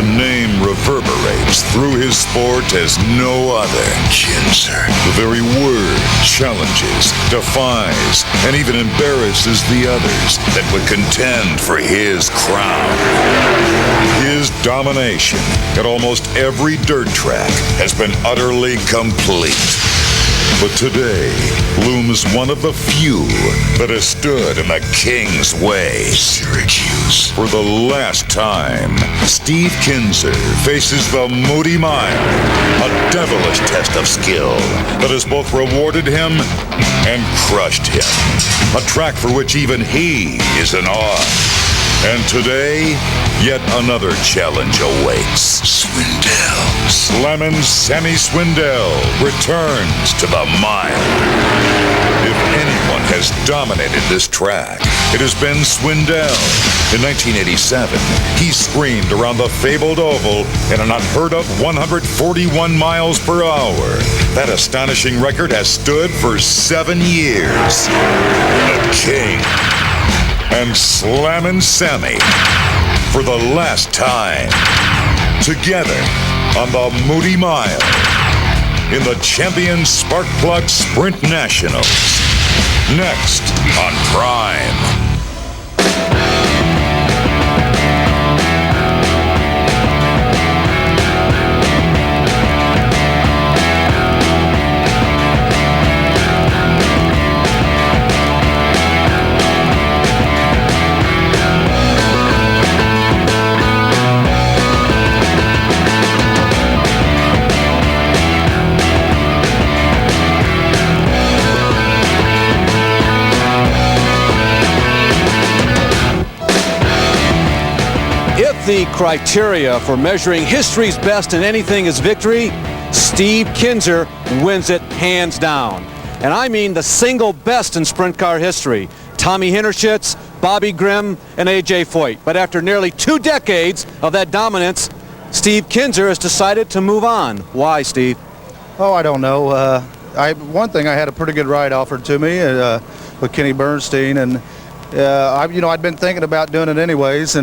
The name reverberates through his sport as no other. Kinzer. The very word challenges, defies, and even embarrasses the others that would contend for his crown. His domination at almost every dirt track has been utterly complete. But today looms one of the few that has stood in the King's way. Syracuse. For the last time, Steve Kinzer faces the Moody Mile, a devilish test of skill that has both rewarded him and crushed him. A track for which even he is in awe. And today, yet another challenge awaits. Swindell. Slammin' Sammy Swindell returns to the mile. If anyone has dominated this track, it has been Swindell. In 1987, he screamed around the fabled oval in an unheard of 141 miles per hour. That astonishing record has stood for 7 years. The King and Slammin' Sammy for the last time together on the Moody Mile in the Champion Sparkplug Sprint Nationals. Next on Prime. The criteria for measuring history's best in anything is victory, Steve Kinzer wins it hands down. And I mean the single best in sprint car history. Tommy Hintershitz, Bobby Grimm, and A.J. Foyt. But after nearly 2 decades of that dominance, Steve Kinzer has decided to move on. Why, Steve? Oh, I don't know. One thing, I had a pretty good ride offered to me with Kenny Bernstein, and I'd been thinking about doing it anyways,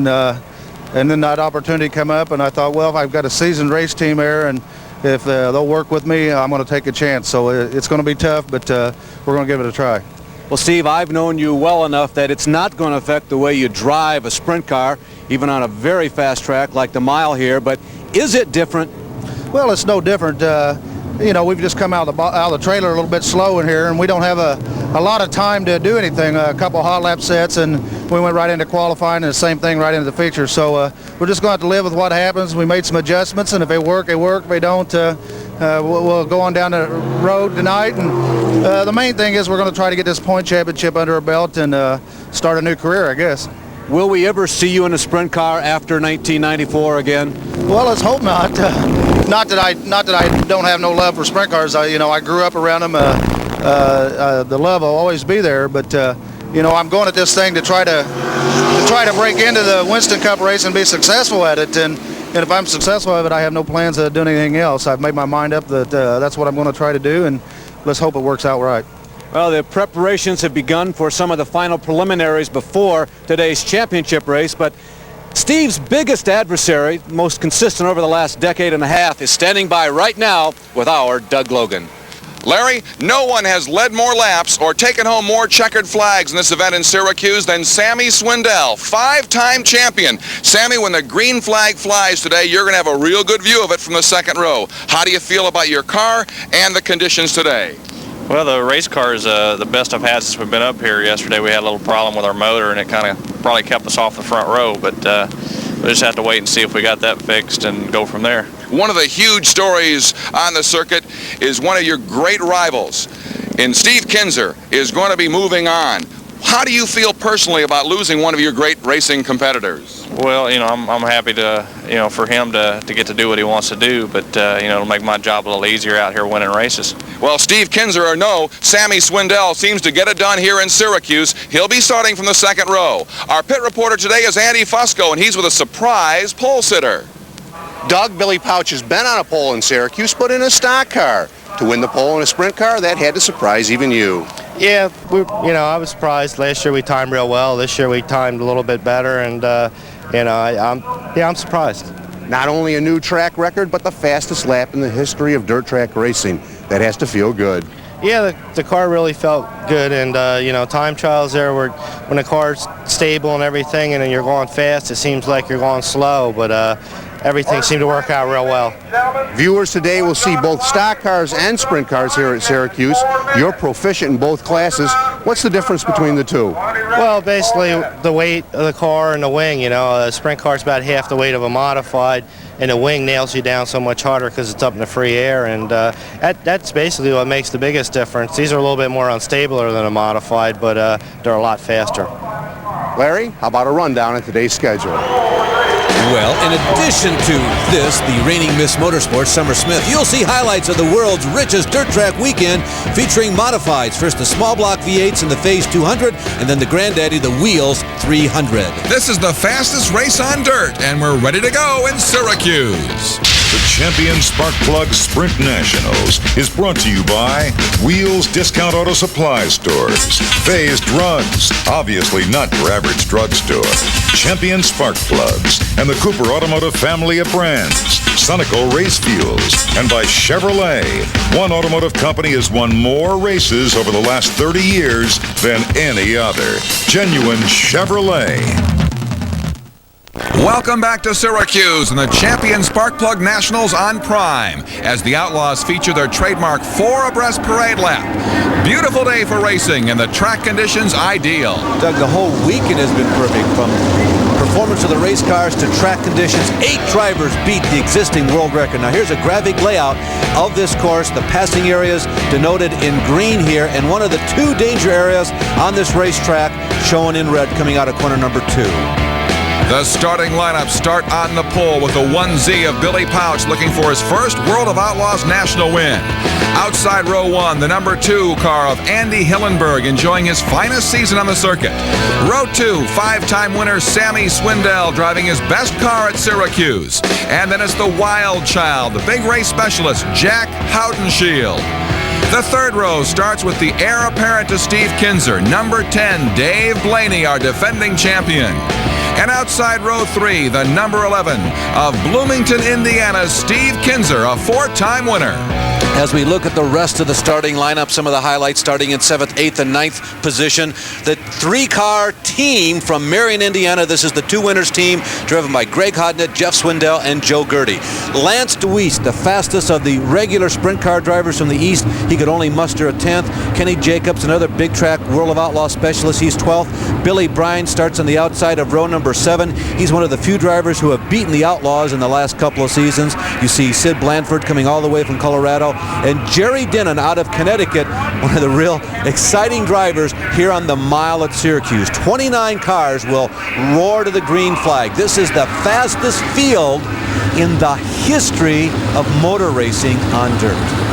and then that opportunity came up, and I thought, well, I've got a seasoned race team there, and if they'll work with me, I'm going to take a chance. So it's going to be tough, but we're going to give it a try. Well, Steve, I've known you well enough that it's not going to affect the way you drive a sprint car, even on a very fast track like the mile here, but is it different? Well, it's no different. We've just come out of the trailer a little bit slow in here, and we don't have a lot of time to do anything. A couple hot lap sets, and we went right into qualifying, and the same thing right into the feature. So we're just going to have to live with what happens. We made some adjustments, and if they work, they work. If they don't, we'll go on down the road tonight. And the main thing is we're going to try to get this point championship under our belt and start a new career, I guess. Will we ever see you in a sprint car after 1994 again? Well, let's hope not. Not that I don't have no love for sprint cars. I grew up around them. The love will always be there. But I'm going at this thing to try to break into the Winston Cup race and be successful at it. And if I'm successful at it, I have no plans of doing anything else. I've made my mind up that that's what I'm going to try to do, and let's hope it works out right. Well, the preparations have begun for some of the final preliminaries before today's championship race, but Steve's biggest adversary, most consistent over the last decade and a half, is standing by right now with our Doug Logan. Larry, no one has led more laps or taken home more checkered flags in this event in Syracuse than Sammy Swindell, 5-time champion. Sammy, when the green flag flies today, you're going to have a real good view of it from the second row. How do you feel about your car and the conditions today? Well, the race car is the best I've had since we've been up here. Yesterday we had a little problem with our motor, and it kind of probably kept us off the front row, but we just have to wait and see if we got that fixed and go from there. One of the huge stories on the circuit is one of your great rivals, and Steve Kinzer is going to be moving on. How do you feel personally about losing one of your great racing competitors? Well, I'm happy to, for him to get to do what he wants to do, but, it'll make my job a little easier out here winning races. Well, Steve Kinzer or no, Sammy Swindell seems to get it done here in Syracuse. He'll be starting from the second row. Our pit reporter today is Andy Fusco, and he's with a surprise pole sitter. Doug, Billy Pouch has been on a pole in Syracuse, but in a stock car. To win the pole in a sprint car, that had to surprise even you. Yeah, I was surprised. Last year we timed real well. This year we timed a little bit better, and I'm surprised. Not only a new track record, but the fastest lap in the history of dirt track racing. That has to feel good. Yeah, the car really felt good, and time trials there were when the car's stable and everything, and then you're going fast, it seems like you're going slow, but everything seemed to work out real well. Viewers today will see both stock cars and sprint cars here at Syracuse. You're proficient in both classes. What's the difference between the two? Well, basically the weight of the car and the wing. A sprint car's about half the weight of a modified, and the wing nails you down so much harder because it's up in the free air, and that's basically what makes the biggest difference. These are a little bit more unstable than a modified, but they're a lot faster. Larry, how about a rundown of today's schedule? Well, in addition to this, the reigning Miss Motorsports, Summer Smith, you'll see highlights of the world's richest dirt track weekend featuring modifieds. First, the small block V8s in the Phase 200, and then the granddaddy, the Wheels 300. This is the fastest race on dirt, and we're ready to go in Syracuse. The Champion Spark Plug Sprint Nationals is brought to you by Wheels Discount Auto Supply Stores, Phased Runs, obviously not your average drugstore, Champion Spark Plugs, and the Cooper Automotive family of brands, Sonico Race Fuels, and by Chevrolet. One automotive company has won more races over the last 30 years than any other. Genuine Chevrolet. Welcome back to Syracuse and the Champion Sparkplug Nationals on Prime as the Outlaws feature their trademark 4 abreast parade lap. Beautiful day for racing and the track conditions ideal. Doug, the whole weekend has been perfect, from performance of the race cars to track conditions. 8 drivers beat the existing world record. Now here's a graphic layout of this course. The passing areas denoted in green here, and one of the 2 danger areas on this racetrack shown in red coming out of corner number 2. The starting lineup start on the pole with the 1Z of Billy Pouch looking for his first World of Outlaws national win. Outside row 1, the number 2 car of Andy Hillenberg enjoying his finest season on the circuit. Row 2, 5-time winner Sammy Swindell driving his best car at Syracuse. And then it's the wild child, the big race specialist, Jack Haudenschild. The third row starts with the heir apparent to Steve Kinzer, number 10, Dave Blaney, our defending champion. And outside row 3, the number 11 of Bloomington, Indiana's Steve Kinzer, a 4-time winner. As we look at the rest of the starting lineup, some of the highlights starting in 7th, 8th, and 9th position. The 3-car team from Marion, Indiana. This is the 2 winners team, driven by Greg Hodnett, Jeff Swindell, and Joe Gertie. Lance DeWeese, the fastest of the regular sprint car drivers from the East. He could only muster a 10th. Kenny Jacobs, another big track World of Outlaw specialist. He's 12th. Billy Bryan starts on the outside of row number 7. He's one of the few drivers who have beaten the Outlaws in the last couple of seasons. You see Sid Blanford coming all the way from Colorado. And Jerry Denon out of Connecticut, one of the real exciting drivers here on the mile at Syracuse. 29 cars will roar to the green flag. This is the fastest field in the history of motor racing on dirt.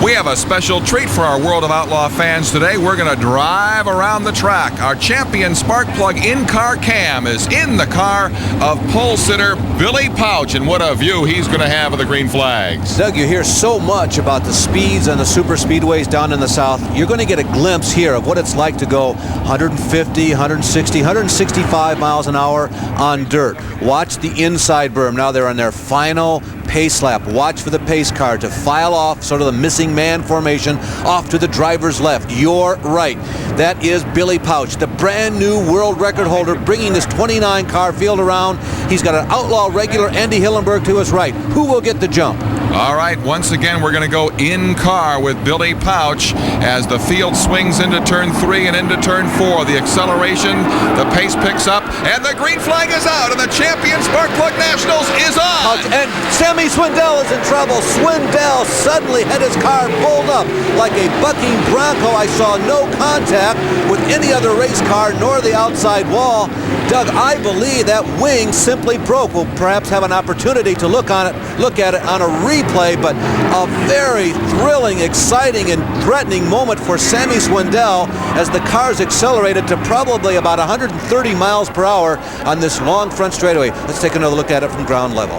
We have a special treat for our World of Outlaw fans today. We're going to drive around the track. Our champion Sparkplug in-car cam is in the car of pole sitter Billy Pouch, and what a view he's going to have of the green flags. Doug, you hear so much about the speeds and the super speedways down in the South. You're going to get a glimpse here of what it's like to go 150, 160, 165 miles an hour on dirt. Watch the inside berm. Now they're on their final pace lap. Watch for the pace car to file off, sort of the missing man formation, off to the driver's left. You're right. That is Billy Pouch, the brand new world record holder, bringing this 29 car field around. He's got an Outlaw regular, Andy Hillenberg, to his right. Who will get the jump? All right, once again, we're going to go in car with Billy Pouch as the field swings into turn 3 and into turn 4. The acceleration, the pace picks up, and the green flag is out, and the champion Sparkplug Nationals is on. And Sammy Swindell is in trouble. Swindell suddenly had his car pulled up like a bucking bronco. I saw no contact with any other race car nor the outside wall. Doug, I believe that wing simply broke. We'll perhaps have an opportunity to look at it on a replay, but a very thrilling, exciting, and threatening moment for Sammy Swindell as the cars accelerated to probably about 130 miles per hour on this long front straightaway. Let's take another look at it from ground level.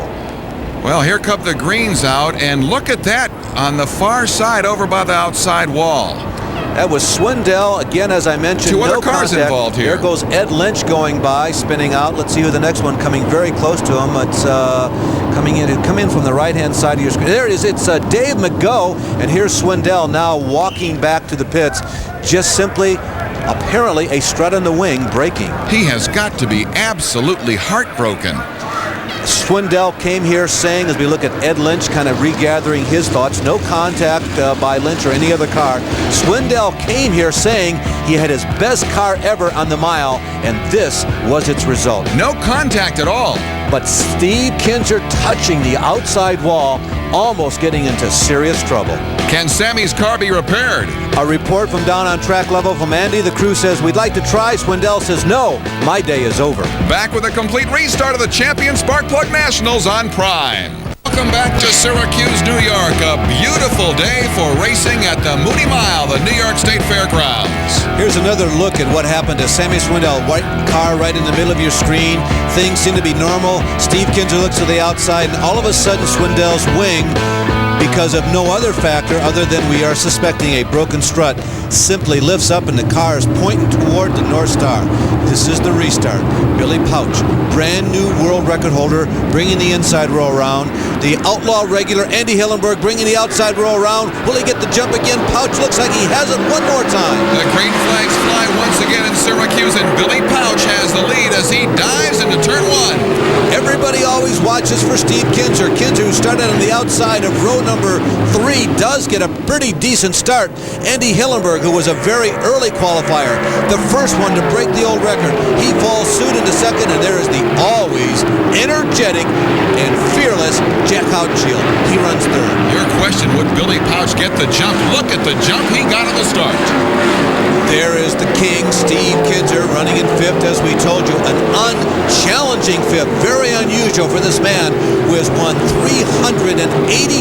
Well, here come the greens out, and look at that on the far side over by the outside wall. That was Swindell. Again, as I mentioned, Two no other cars contact. involved here. There goes Ed Lynch going by, spinning out. Let's see who the next one coming very close to him. It's coming in. Come in from the right-hand side of your screen. There it is. It's Dave McGough, and here's Swindell now walking back to the pits, just simply, apparently, a strut on the wing braking. He has got to be absolutely heartbroken. Swindell came here saying, as we look at Ed Lynch kind of regathering his thoughts, no contact by Lynch or any other car. Swindell came here saying he had his best car ever on the mile, and this was its result. No contact at all. But Steve Kinzer touching the outside wall, almost getting into serious trouble. Can Sammy's car be repaired? A report from down on track level from Andy. The crew says, we'd like to try. Swindell says, no, my day is over. Back with a complete restart of the champion Sparkplug Nationals on Prime. Welcome back to Syracuse, New York. A beautiful day for racing at the Moody Mile, the New York State Fairgrounds. Here's another look at what happened to Sammy Swindell. White car right in the middle of your screen. Things seem to be normal. Steve Kinzer looks to the outside, and all of a sudden Swindell's wing, because of no other factor other than we are suspecting a broken strut, simply lifts up and the car is pointing toward the North Star. This is the restart. Billy Pauch, brand new world record holder, bringing the inside row around. The Outlaw regular Andy Hillenberg bringing the outside row around. Will he get the jump again? Pauch looks like he has it one more time. The green flags fly once again in Syracuse, and Billy Pauch has the lead as he dives into turn one. Everybody always watches for Steve Kinzer. Kinzer, who started on the outside of row number 3, does get a pretty decent start. Andy Hillenberg, who was a very early qualifier, the first one to break the old record, he falls suit into second, and there is the always energetic and fearless Jack Houtshield. He runs third. Your question, would Billy Pauch get the jump? Look at the jump he got on the start. There is the king, Steve Kinzer, running in fifth, as we told you. An unchallenging fifth. Very unusual for this man who has won 380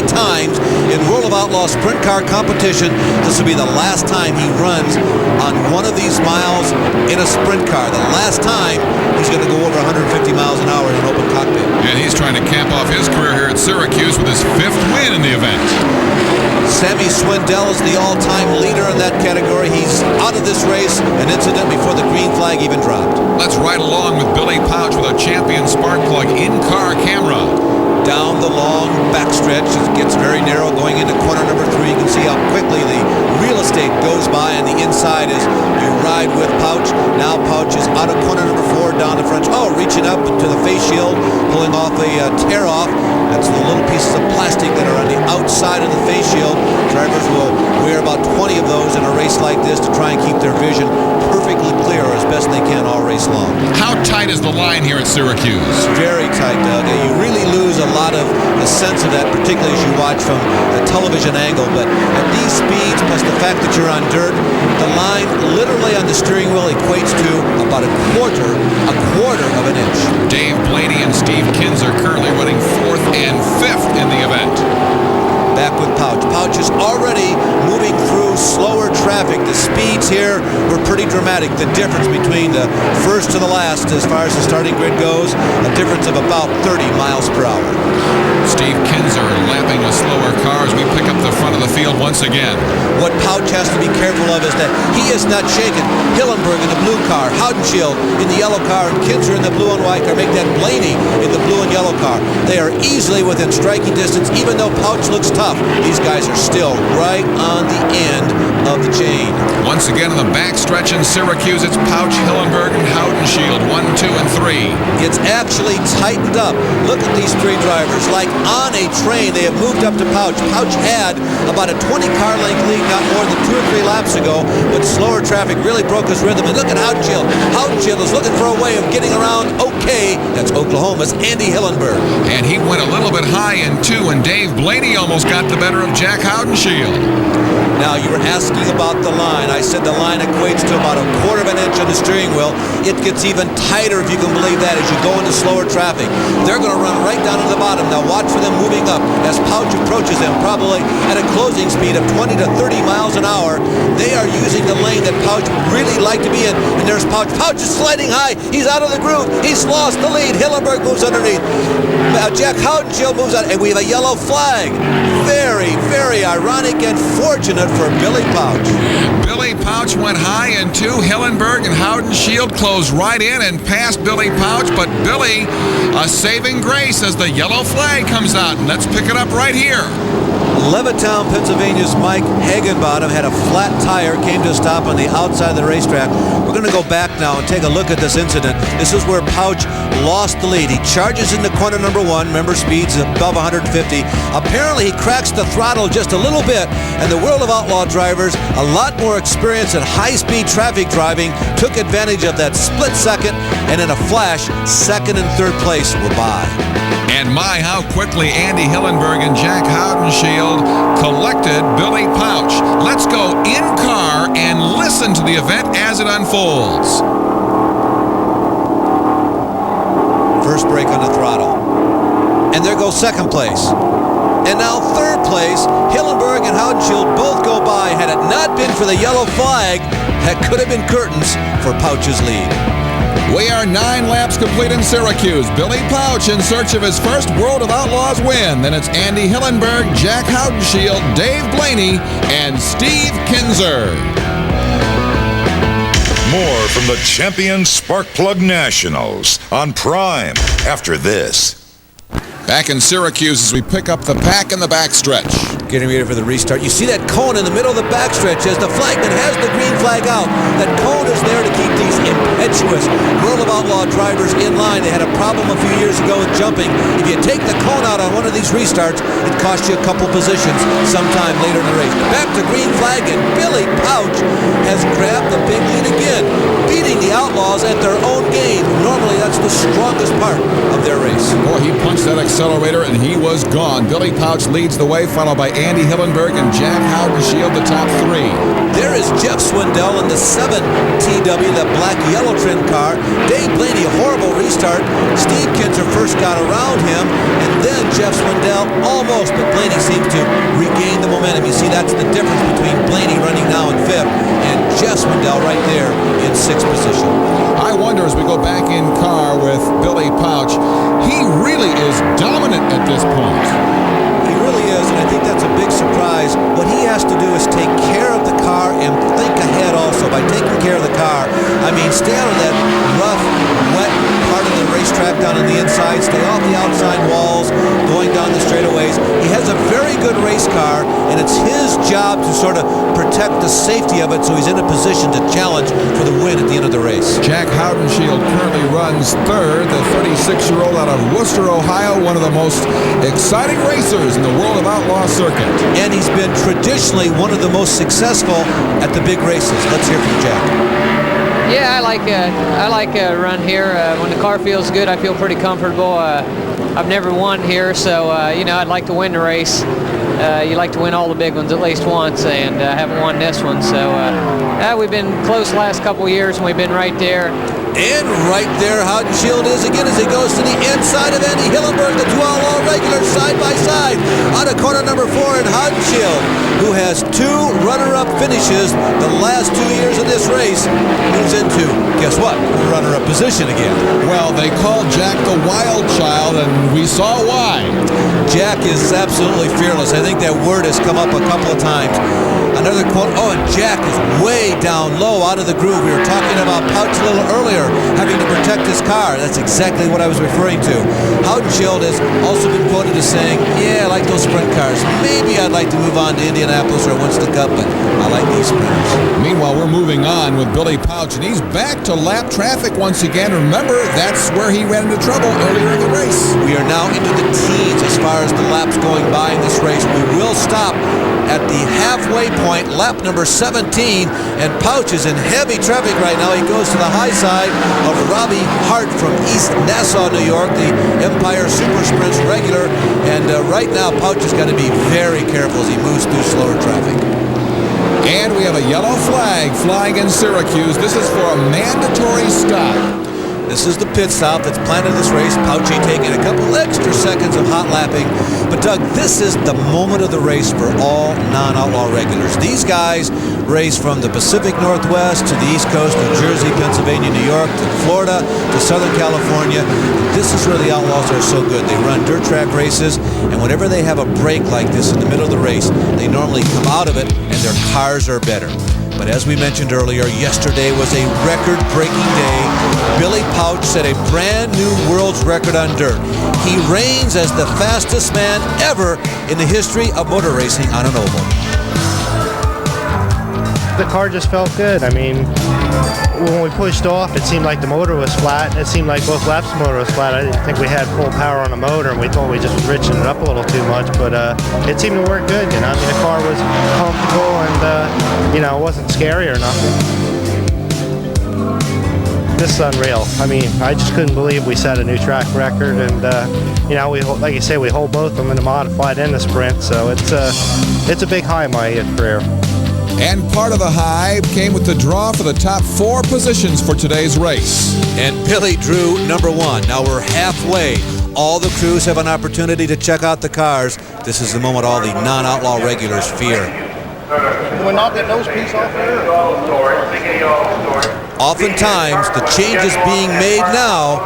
times in World of Outlaws sprint car competition. This will be the last time he runs on one of these miles in a sprint car. The last time he's going to go over 150 miles an hour in an open cockpit. And he's trying to camp off his career here at Syracuse with his 5th win in the event. Sammy Swindell is the all-time leader in that category. He's out of this race, an incident before the green flag even dropped. Let's ride along with Billy Pauch with a champion Sparkplug in-car camera. Down the long backstretch, it gets very narrow going into corner number 3. You can see how quickly the real estate goes by, and the inside is you ride with Pauch. Now Pauch is out of corner number 4, down the front. Oh, reaching up to the face shield, pulling off a tear-off. That's the little pieces of plastic that are on the outside of the face shield. Drivers will wear about 20 of those in a race like this to try and keep their vision perfectly clear as best they can all race long. How tight is the line here at Syracuse? Very tight, Doug. You really lose a lot of the sense of that, particularly as you watch from the television angle. But at these speeds, plus the fact that you're on dirt, the line literally on the steering wheel equates to about a quarter of an inch. Dave Blaney and Steve Kinzer currently running 4th and 5th in the event. Back with Pauch. Pauch is already moving through slower traffic. The speeds here were pretty dramatic. The difference between the first to the last, as far as the starting grid goes, a difference of about 30 miles per hour. Steve Kinzer lapping a slower car as we pick up the front of the field once again. What Pauch has to be careful of is that he is not shaken. Hillenberg in the blue car, Houtshield in the yellow car, and Kinzer in the blue and white car. Make that Blaney in the blue and yellow car. They are easily within striking distance, even though Pauch looks tough. These guys are still right on the end of the chain. Once again in the backstretch in Syracuse, it's Pauch, Hillenberg, and Houtshield, 1, 2, and 3. It's actually tightened up. Look at these 3 drivers. Like on a train, they have moved up to Pauch. Pauch had about a 20-car length lead not more than 2 or 3 laps ago, but slower traffic really broke his rhythm. And look at Houtshield. Houtshield is looking for a way of getting around okay. That's Oklahoma's Andy Hillenberg. And he went a little bit high in 2, and Dave Blaney almost got the better of Jack Houtshield. Now, you were asking about the line. I said the line equates to about a quarter of an inch on the steering wheel. It gets even tighter, if you can believe that, as you go into slower traffic. They're going to run right down to the bottom. Now, watch for them moving up as Pauch approaches them, probably at a closing speed of 20 to 30 miles an hour. They are using the lane that Pauch really liked to be in. And there's Pauch. Pauch is sliding high. He's out of the groove. He's lost the lead. Hillenberg moves underneath. Jack Houtshield moves out, and we have a yellow flag. Very, very ironic and fortunate for Billy Pauch. Billy Billy Pouch went high in 2. Hillenberg and Haudenschild closed right in and passed Billy Pouch, but Billy, a saving grace as the yellow flag comes out. And let's pick it up right here. Levittown, Pennsylvania's Mike Hagenbottom had a flat tire, came to a stop on the outside of the racetrack. We're going to go back now and take a look at this incident. This is where Pouch lost the lead. He charges into corner number 1. Remember, speeds above 150. Apparently, he cracks the throttle just a little bit, and the world of outlaw drivers, a lot more experience in high-speed traffic driving, took advantage of that split second, and in a flash, 2nd and 3rd place were by. And my, how quickly Andy Hillenberg and Jack Haudenschild collected Billy Pouch. Let's go in car and listen to the event as it unfolds. First brake on the throttle. And there goes 2nd place. And now 3rd place, Hillenberg and Haudenschild both go by. Had it not been for the yellow flag, that could have been curtains for Pouch's lead. We are 9 laps complete in Syracuse. Billy Pouch in search of his first World of Outlaws win. Then it's Andy Hillenberg, Jack Haudenschild, Dave Blaney, and Steve Kinzer. More from the champion Sparkplug Nationals on Prime after this. Back in Syracuse as we pick up the pack in the backstretch. Getting ready for the restart. You see that cone in the middle of the backstretch as the flagman has the green flag out. That cone is there to keep these impetuous World of Outlaw drivers in line. They had a problem a few years ago with jumping. If you take the cone out on one of these restarts, it costs you a couple positions sometime later in the race. Back to green flag, and Billy Pouch has grabbed the big lead again, beating the Outlaws at their own game. Normally, that's the strongest part of their race. Boy, he punched that accelerator and he was gone. Billy Pouch leads the way, followed by Andy Hillenberg and Jack Haudenschild, the top 3. There is Jeff Swindell in the 7 TW, that black-yellow trim car. Dave Blaney, a horrible restart. Steve Kinzer first got around him, and then Jeff Swindell almost, but Blaney seems to regain the momentum. You see, that's the difference between Blaney running now in 5th and Jeff Swindell right there in 6th position. I wonder as we go back in car with Billy Pouch, he really is dominant at this point. He really is, and I think that's a big surprise. What he has to do is take care of the car and think ahead also. By taking care of the car, I mean stay out of that rough, wet part of the racetrack down on the inside, stay off the outside walls, going down the straightaways. He has a very good race car, and it's his job to sort of protect the safety of it so he's in a position to challenge for the win at the end of the race. Jack Haudenschild currently runs 3rd, the 36-year-old out of Worcester, Ohio, one of the most exciting racers in the World of Outlaw circuit. And he's been traditionally one of the most successful at the big races. Let's hear from Jack. Yeah, I like a run here. When the car feels good, I feel pretty comfortable. I've never won here, so I'd like to win the race. You like to win all the big ones at least once, and I haven't won this one. So we've been close the last couple years, and we've been right there. And right there, Haudenschild is again as he goes to the inside of Andy Hillenberg, the 2 Outlaw regulars side by side. Out of corner number 4, and Haudenschild, who has 2 runner-up finishes the last 2 years of this race, moves into, guess what, runner-up position again. Well, they called Jack the Wild Child, and we saw why. Jack is absolutely fearless. I think that word has come up a couple of times. Another quote, and Jack is way down low out of the groove. We were talking about Pouch a little earlier, having to protect his car. That's exactly what I was referring to. Haudenschild has also been quoted as saying, I like those sprint cars. Maybe I'd like to move on to Indianapolis or Winston Cup, but I like these sprinters. Meanwhile, we're moving on with Billy Pouch, and he's back to lap traffic once again. Remember, that's where he ran into trouble earlier in the race. We are now into the teens as far as the laps going by in this race. We will stop at the halfway point, lap number 17, and Pouch is in heavy traffic right now. He goes to the high side of Robbie Hart from East Nassau, New York, the Empire Super Sprints regular, and right now Pouch has got to be very careful as he moves through slower traffic. And we have a yellow flag flying in Syracuse. This is for a mandatory stop. This is the pit stop that's planned in this race. Pouchy taking a couple extra seconds of hot lapping. But Doug, this is the moment of the race for all non-outlaw regulars. These guys race from the Pacific Northwest to the East Coast, New Jersey, Pennsylvania, New York, to Florida, to Southern California. This is where the Outlaws are so good. They run dirt track races, and whenever they have a break like this in the middle of the race, they normally come out of it, and their cars are better. But as we mentioned earlier, yesterday was a record-breaking day. Billy Pauch set a brand new world's record on dirt. He reigns as the fastest man ever in the history of motor racing on an oval. The car just felt good. I mean, when we pushed off, it seemed like the motor was flat. It seemed like both laps the motor was flat. I didn't think we had full power on the motor, and we thought we just richened it up a little too much, but it seemed to work good, you know. I mean, the car was comfortable and, you know, it wasn't scary or nothing. This is unreal. I mean, I just couldn't believe we set a new track record, and, you know, we, like you say, we hold both of them in the modified and the sprint, so it's a big high in my career. And part of the high came with the draw for the top 4 positions for today's race. And Billy drew number 1. Now we're halfway. All the crews have an opportunity to check out the cars. This is the moment all the non-outlaw regulars fear. Can we not get nose piece off there? Oftentimes, the changes being made now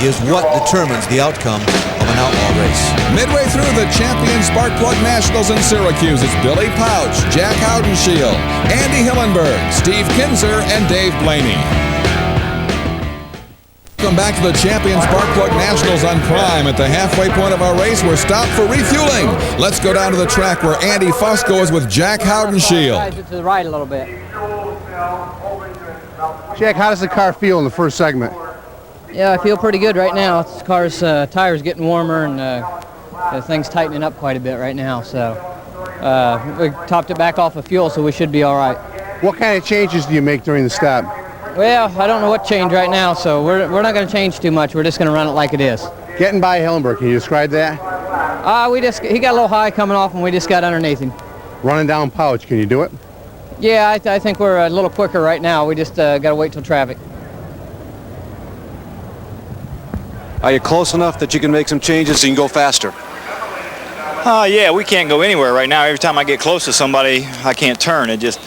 is what determines the outcome of an outlaw race. Midway through the Champion Spark Plug Nationals in Syracuse, it's Billy Pauch, Jack Haudenschild, Andy Hillenberg, Steve Kinzer, and Dave Blaney. Welcome back to the Champion Spark Plug Nationals on Prime. At the halfway point of our race, we're stopped for refueling. Let's go down to the track where Andy Fusco is with Jack Haudenschild. To the right a little bit. Jack, how does the car feel in the first segment? Yeah, I feel pretty good right now. This car's tires getting warmer, and the thing's tightening up quite a bit right now. So we topped it back off of fuel, so we should be all right. What kind of changes do you make during the stop? Well, I don't know what changed right now, so we're not going to change too much. We're just going to run it like it is. Getting by Hillenberg, can you describe that? He got a little high coming off, and we just got underneath him. Running down Pauch, can you do it? Yeah, I think we're a little quicker right now. We just got to wait till traffic. Are you close enough that you can make some changes so you can go faster? Yeah, we can't go anywhere right now. Every time I get close to somebody, I can't turn. It just,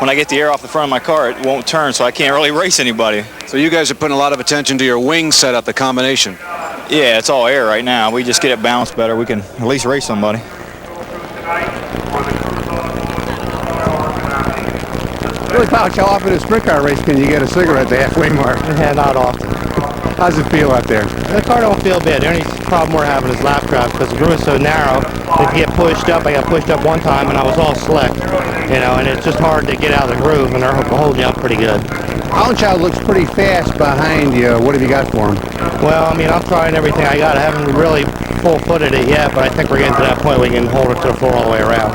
when I get the air off the front of my car, it won't turn, so I can't really race anybody. So you guys are putting a lot of attention to your wing setup, the combination. Yeah, it's all air right now. We just get it balanced better. We can at least race somebody. Billy Pauch, how often in a sprint car race can you get a cigarette at the halfway mark? Yeah, not often. How's it feel out there? The car don't feel bad. The only problem we're having is lap traffic because the groove is so narrow. If you get pushed up, I got pushed up one time and I was all slick, you know, and it's just hard to get out of the groove, and they're holding you up pretty good. Haudenschild looks pretty fast behind you. What have you got for him? Well, I mean, I'm trying everything I got. I haven't really full-footed it yet, but I think we're getting to that point we can hold it to the floor all the way around.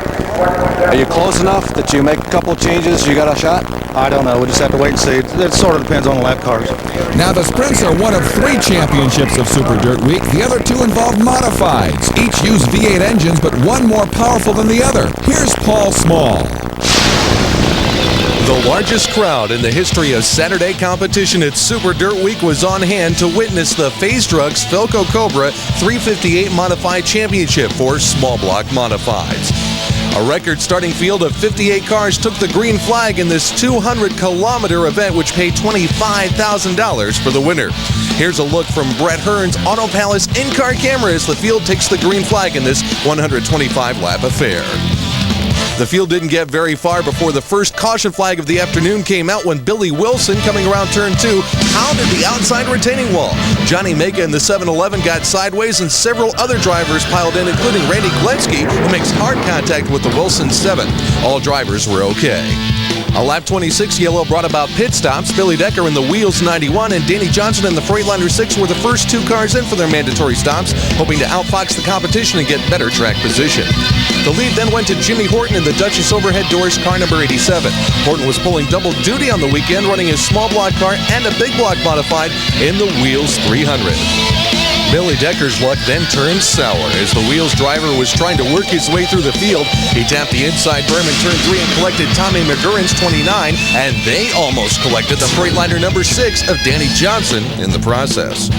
Are you close enough that you make a couple changes, you got a shot? I don't know. We just have to wait and see. It sort of depends on the lap cars. Now the sprints are one of 3 championships of Super Dirt Week. The other 2 involve modifieds. Each use V8 engines, but one more powerful than the other. Here's Paul Small. The largest crowd in the history of Saturday competition at Super Dirt Week was on hand to witness the Phase Drugs Philco Cobra 358 Modified Championship for small block modifieds. A record-starting field of 58 cars took the green flag in this 200-kilometer event, which paid $25,000 for the winner. Here's a look from Brett Hearn's Auto Palace in-car camera as the field takes the green flag in this 125-lap affair. The field didn't get very far before the first caution flag of the afternoon came out when Billy Wilson, coming around turn 2, pounded the outside retaining wall. Johnny Mega in the 711 got sideways, and several other drivers piled in, including Randy Glensky, who makes hard contact with the Wilson 7. All drivers were okay. A lap 26 yellow brought about pit stops. Billy Decker in the Wheels 91 and Danny Johnson in the Freightliner 6 were the first 2 cars in for their mandatory stops, hoping to outfox the competition and get better track position. The lead then went to Jimmy Horton in the Duchess Overhead Doors car number 87. Horton was pulling double duty on the weekend, running his small block car and a big block modified in the Wheels 300. Billy Decker's luck then turned sour as the Wheels driver was trying to work his way through the field. He tapped the inside berm in turn 3 and collected Tommy McGurran's 29, and they almost collected the Freightliner number 6 of Danny Johnson in the process.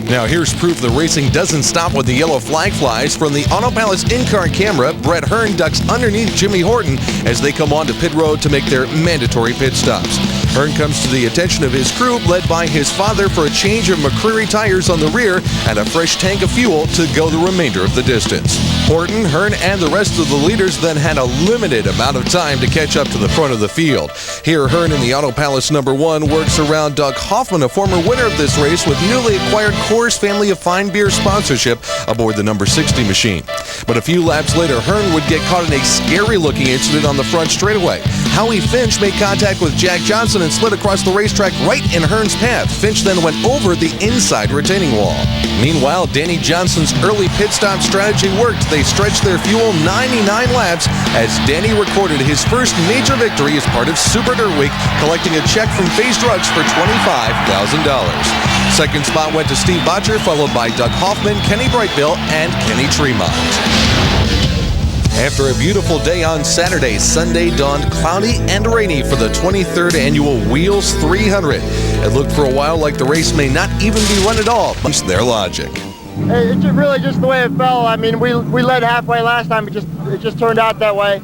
Now here's proof the racing doesn't stop when the yellow flag flies. From the Auto Palace in-car camera, Brett Hearn ducks underneath Jimmy Horton as they come onto pit road to make their mandatory pit stops. Hearn comes to the attention of his crew, led by his father, for a change of McCreary tires on the rear and a fresh tank of fuel to go the remainder of the distance. Horton, Hearn, and the rest of the leaders then had a limited amount of time to catch up to the front of the field. Here, Hearn in the Auto Palace #1 works around Doug Hoffman, a former winner of this race with newly acquired Coors Family of Fine Beer sponsorship aboard the number 60 machine. But a few laps later, Hearn would get caught in a scary-looking incident on the front straightaway. Howie Finch made contact with Jack Johnson and slid across the racetrack right in Hearn's path. Finch then went over the inside retaining wall. Meanwhile, Danny Johnson's early pit stop strategy worked. They stretched their fuel 99 laps as Danny recorded his first major victory as part of Super Dirt Week, collecting a check from Phase Drugs for $25,000. Second spot went to Steve Botcher, followed by Doug Hoffman, Kenny Brightville, and Kenny Tremont. After a beautiful day on Saturday, Sunday dawned cloudy and rainy for the 23rd annual Wheels 300. It looked for a while like the race may not even be run at all. That's their logic. It's really just the way it fell. I mean, we led halfway last time. It just turned out that way.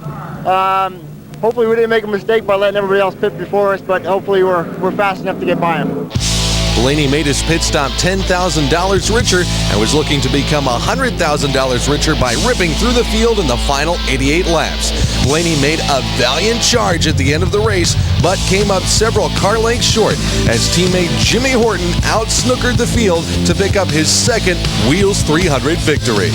Hopefully we didn't make a mistake by letting everybody else pit before us, but hopefully we're fast enough to get by them. Blaney made his pit stop $10,000 richer and was looking to become $100,000 richer by ripping through the field in the final 88 laps. Blaney made a valiant charge at the end of the race, but came up several car lengths short as teammate Jimmy Horton out-snookered the field to pick up his second Wheels 300 victory.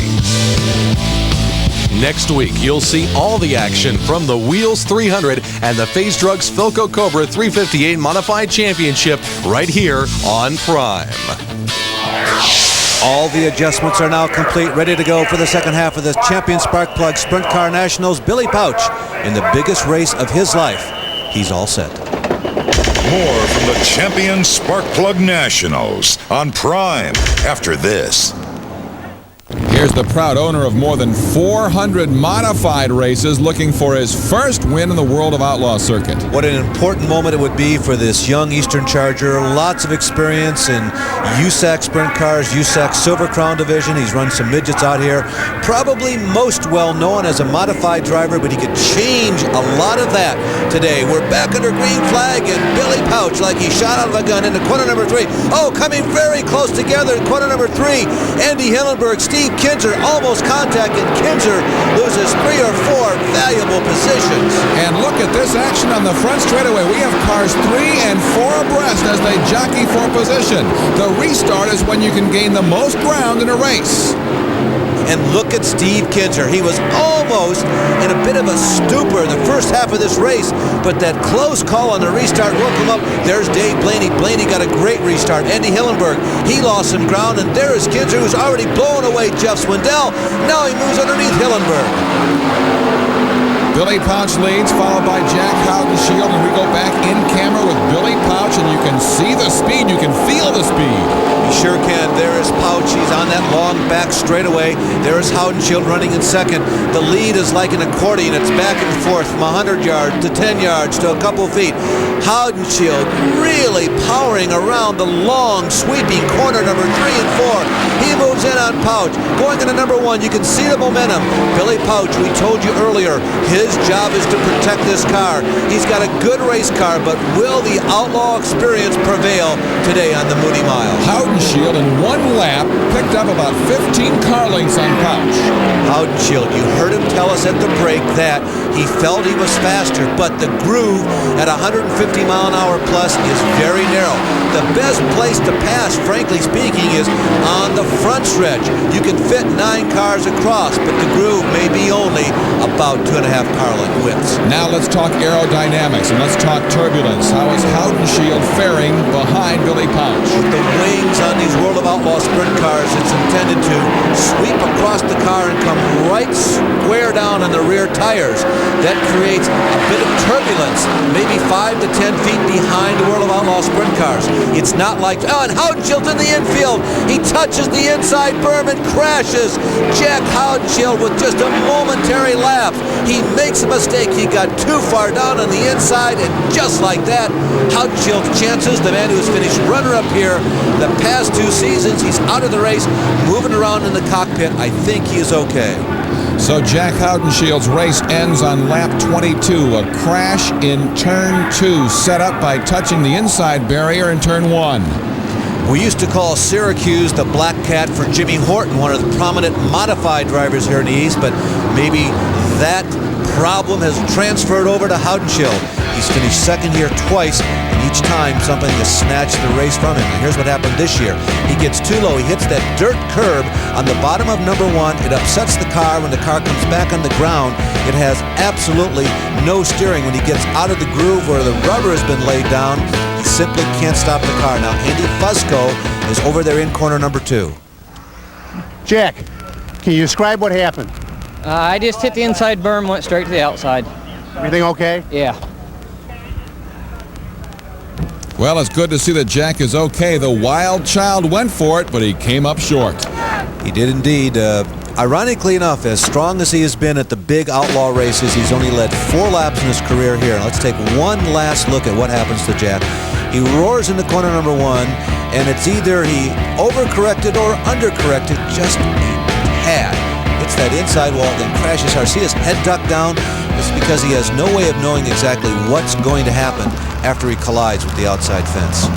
Next week, you'll see all the action from the Wheels 300 and the Phase Drugs Philco Cobra 358 Modified Championship right here on Prime. All the adjustments are now complete, ready to go for the second half of the Champion Spark Plug Sprint Car Nationals. Billy Pouch, in the biggest race of his life, he's all set. More from the Champion Spark Plug Nationals on Prime after this. Here's the proud owner of more than 400 modified races looking for his first win in the World of Outlaw circuit. What an important moment it would be for this young Eastern Charger. Lots of experience in USAC sprint cars, USAC Silver Crown division. He's run some midgets out here. Probably most well known as a modified driver, but he could change a lot of that today. We're back under green flag, and Billy Pouch, like he shot out of a gun into corner number 3. Oh, coming very close together in corner number 3. Andy Hillenberg, Steve Kinzer almost contacted. Kinzer loses 3 or 4 valuable positions. And look at this action on the front straightaway. We have cars 3 and 4 abreast as they jockey for position. The restart is when you can gain the most ground in a race. And look at Steve Kinzer. He was almost in a bit of a stupor the first half of this race, but that close call on the restart woke him up. There's Dave Blaney. Blaney got a great restart. Andy Hillenberg, he lost some ground, and there is Kinzer, who's already blown away Jeff Swindell. Now he moves underneath Hillenberg. Billy Pouch leads, followed by Jack Howden-Shield, and we go back in camera with Billy Pouch, and you can see the speed, you can feel the speed. You sure can. There is Pouch. He's on that long back straightaway. There is Howden-Shield running in second. The lead is like an accordion. It's back and forth from 100 yards to 10 yards to a couple feet. Howden-Shield really powering around the long, sweeping corner number 3 and 4. He moves in on Pouch. Going into number 1, you can see the momentum. Billy Pouch, we told you earlier, his job is to protect this car. He's got a good race car, but will the Outlaw experience prevail today on the Moody Mile? Howden-Shield in one lap picked up about 15 car lengths on Pouch. Howden-Shield, you heard him tell us at the break that he felt he was faster, but the groove at 150 mile an hour plus is very narrow. The best place to pass, frankly speaking, is on the front stretch. You can fit 9 cars across, but the groove may be only about 2.5 car length widths. Now let's talk aerodynamics and let's talk turbulence. How is Howden-Shield faring behind Billy Pouch? With the wings on these World of Outlaw sprint cars, it's intended to sweep across the car and come right square down on the rear tires. That creates a bit of turbulence, maybe 5 to 10 feet behind the World of Outlaw sprint cars. It's not like, oh, and Howden-Shield's in the infield. He touches the inside berm and crashes. Jack Howden-Shield with just a momentary lapse. He makes a mistake. He got too far down on the inside, and just like that, Howden-Shield's chances, the man who has finished runner-up here the past 2 seasons, he's out of the race, moving around in the cockpit. I think he is okay. So Jack Howden-Shield's race ends on lap 22. A crash in turn 2 set up by touching the inside barrier in turn 1. We used to call Syracuse the Black Cat for Jimmy Horton, one of the prominent modified drivers here in the East, but maybe that problem has transferred over to Haudenschild. He's finished second here twice, and each time something has snatched the race from him. And here's what happened this year. He gets too low. He hits that dirt curb on the bottom of number 1. It upsets the car. When the car comes back on the ground, it has absolutely no steering. When he gets out of the groove where the rubber has been laid down, he simply can't stop the car. Now, Andy Fusco is over there in corner number 2. Jack, can you describe what happened? I just hit the inside berm, went straight to the outside. Everything okay? Yeah. Well, it's good to see that Jack is okay. The wild child went for it, but he came up short. He did indeed. Ironically enough, as strong as he has been at the big outlaw races, he's only led 4 laps in his career here. Let's take one last look at what happens to Jack. He roars into corner number 1, and it's either he overcorrected or undercorrected just a tad. Hits that inside wall, then crashes hard. See his head duck down? It's because he has no way of knowing exactly what's going to happen after he collides with the outside fence.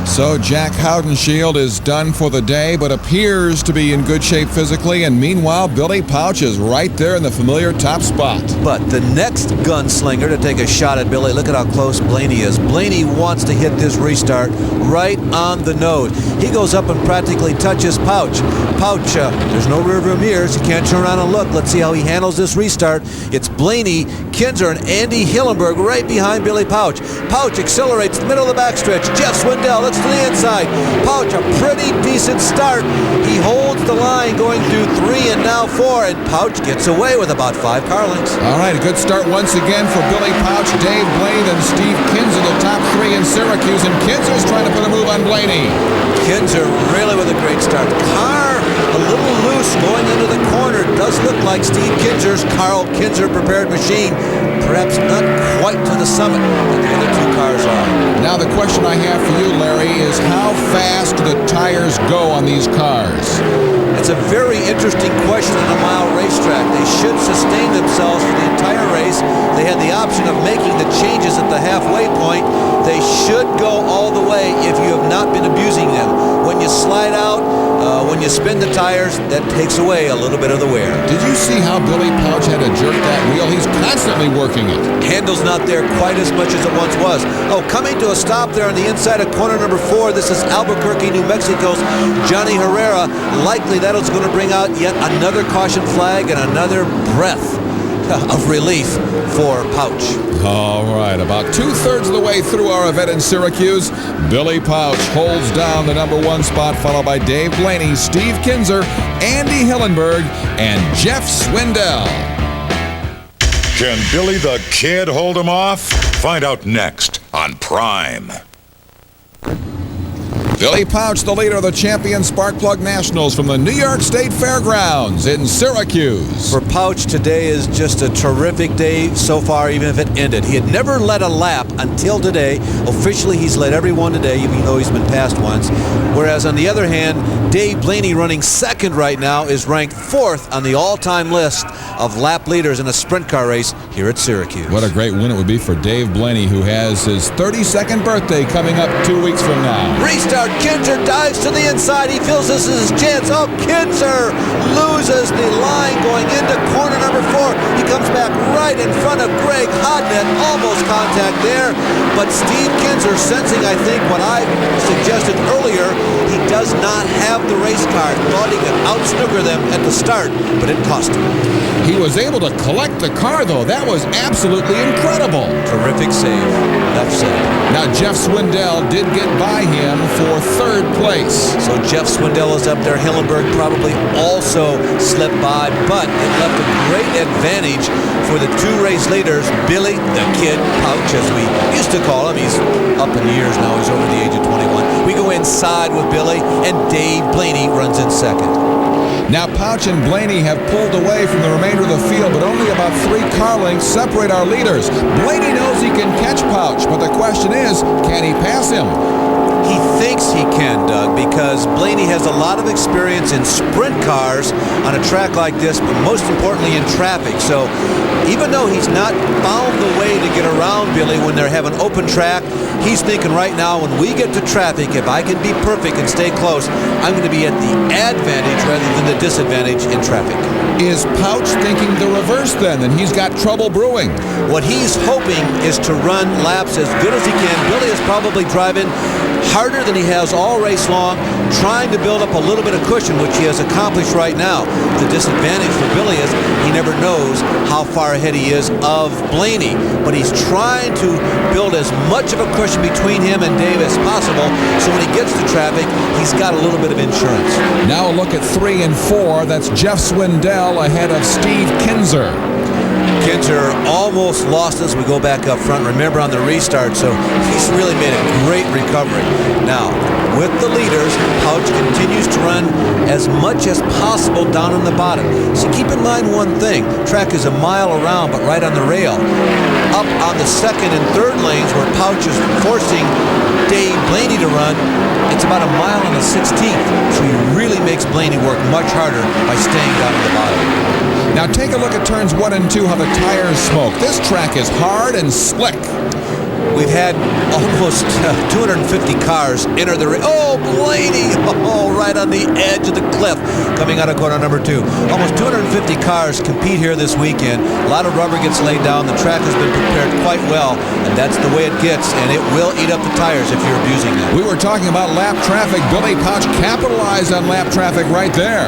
So Jack Haudenschild is done for the day, but appears to be in good shape physically, and meanwhile, Billy Pauch is right there in the familiar top spot. But the next gunslinger to take a shot at Billy, look at how close Blaney is. Blaney wants to hit this restart right on the nose. He goes up and practically touches Pauch. Pauch, there's no rearview mirrors. He can't turn around and look. Let's see how he handles this restart. It's Blaney, Kinzer, and Andy Hillenberg right behind Billy Pauch. Pauch accelerates the middle of the backstretch. Jeff Swindell to the inside. Pauch, a pretty decent start. He holds the line going through 3 and now 4, and Pauch gets away with about 5 car lengths. All right, a good start once again for Billy Pauch, Dave Blaney, and Steve Kinzer, the top 3 in Syracuse, and Kinzer's trying to put a move on Blaney. Kinzer really with a great start. Car a little loose going into the corner. Does look like Steve Kinzer's Carl Kinzer prepared machine. Perhaps not quite to the summit that the other 2 cars are. Now the question I have for you, Larry, is how fast do the tires go on these cars? It's a very interesting question on a mile racetrack. They should sustain themselves for the entire race. They had the option of making the changes at the halfway point. They should go all the way if you have not been abusing them. When you slide out, when you spin the tires, that takes away a little bit of the wear. Did you see how Billy Pauch had to jerk that wheel? He's constantly working it. Handle's not there quite as much as it once was. Oh, coming to a stop there on the inside of corner number 4. This is Albuquerque, New Mexico's Johnny Herrera. Likely that is going to bring out yet another caution flag and another breath of relief for Pauch. All right, about 2/3 of the way through our event in Syracuse, Billy Pauch holds down the number 1 spot, followed by Dave Blaney, Steve Kinzer, Andy Hillenberg, and Jeff Swindell. Can Billy the Kid hold him off? Find out next on Prime. Billy Pauch, the leader of the champion Sparkplug Nationals from the New York State Fairgrounds in Syracuse. For Pauch, today is just a terrific day so far, even if it ended. He had never led a lap until today. Officially, he's led every one today, even though he's been passed once. Whereas, on the other hand, Dave Blaney, running second right now, is ranked 4th on the all-time list of lap leaders in a sprint car race here at Syracuse. What a great win it would be for Dave Blaney, who has his 32nd birthday coming up 2 weeks from now. Restart. Kinzer dives to the inside. He feels this is his chance. Oh, Kinzer loses the line going into corner number 4. He comes back right in front of Greg Hodnett. Almost contact there. But Steve Kinzer, sensing, I think, what I suggested earlier, he does not have the race car. Thought he could out-snooker them at the start, but it cost him. He was able to collect the car, though. That was absolutely incredible. Terrific save. Enough said. Now, Jeff Swindell did get by him for 3rd place. So Jeff Swindell is up there. Hillenberg probably also slipped by, but it left a great advantage for the 2 race leaders, Billy the Kid Pauch, as we used to call him. He's up in years now. He's over the age of 21. We go inside with Billy, and Dave Blaney runs in second. Now, Pauch and Blaney have pulled away from the remainder of the field, but only about 3 car lengths separate our leaders. Blaney knows he can catch Pauch, but the question is, can he pass him? He thinks he can, Doug, because Blaney has a lot of experience in sprint cars on a track like this, but most importantly in traffic. So even though he's not found the way to get around Billy when they have an open track, he's thinking right now, when we get to traffic, if I can be perfect and stay close, I'm going to be at the advantage rather than the disadvantage in traffic. Is Pouch thinking the reverse then, and he's got trouble brewing? What he's hoping is to run laps as good as he can. Billy is probably driving harder than he has all race long, trying to build up a little bit of cushion, which he has accomplished right now. The disadvantage for Billy is he never knows how far ahead he is of Blaney, but he's trying to build as much of a cushion between him and Dave as possible, so when he gets to traffic, he's got a little bit of insurance. Now a look at 3 and 4. That's Jeff Swindell ahead of Steve Kinzer. Kinzer almost lost us. We go back up front, remember, on the restart, so he's really made a great recovery. Now, with the leaders, Pouch continues to run as much as possible down on the bottom. So keep in mind one thing, track is a mile around, but right on the rail. Up on the second and third lanes where Pouch is forcing Dave Blaney to run, it's about a mile and a 16th. So he really makes Blaney work much harder by staying down at the bottom. Now take a look at turns 1 and 2, how the tires smoke. This track is hard and slick. We've had almost 250 cars enter the race. Oh, Blaney! Oh, right on the edge of the cliff coming out of corner number 2. Almost 250 cars compete here this weekend. A lot of rubber gets laid down. The track has been prepared quite well, and that's the way it gets, and it will eat up the tires if you're abusing them. We were talking about lap traffic. Billy Pouch capitalized on lap traffic right there.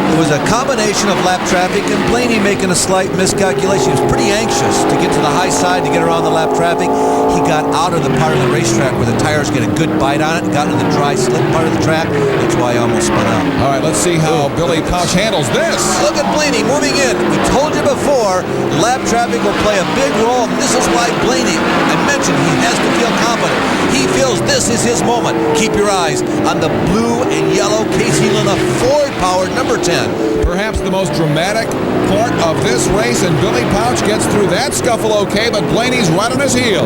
It was a combination of lap traffic and Blaney making a slight miscalculation. He was pretty anxious to get to the high side to get around the lap traffic. He got out of the part of the racetrack where the tires get a good bite on it, got into the dry, slick part of the track. That's why he almost spun out. All right, let's see how Billy Pouch handles this. Look at Blaney moving in. We told you before, lap traffic will play a big role, and this is why Blaney, I mentioned, he has to feel confident. He feels this is his moment. Keep your eyes on the blue and yellow Casey Luna Ford-powered number 10. Perhaps the most dramatic part of this race, and Billy Pouch gets through that scuffle okay, but Blaney's right on his heel.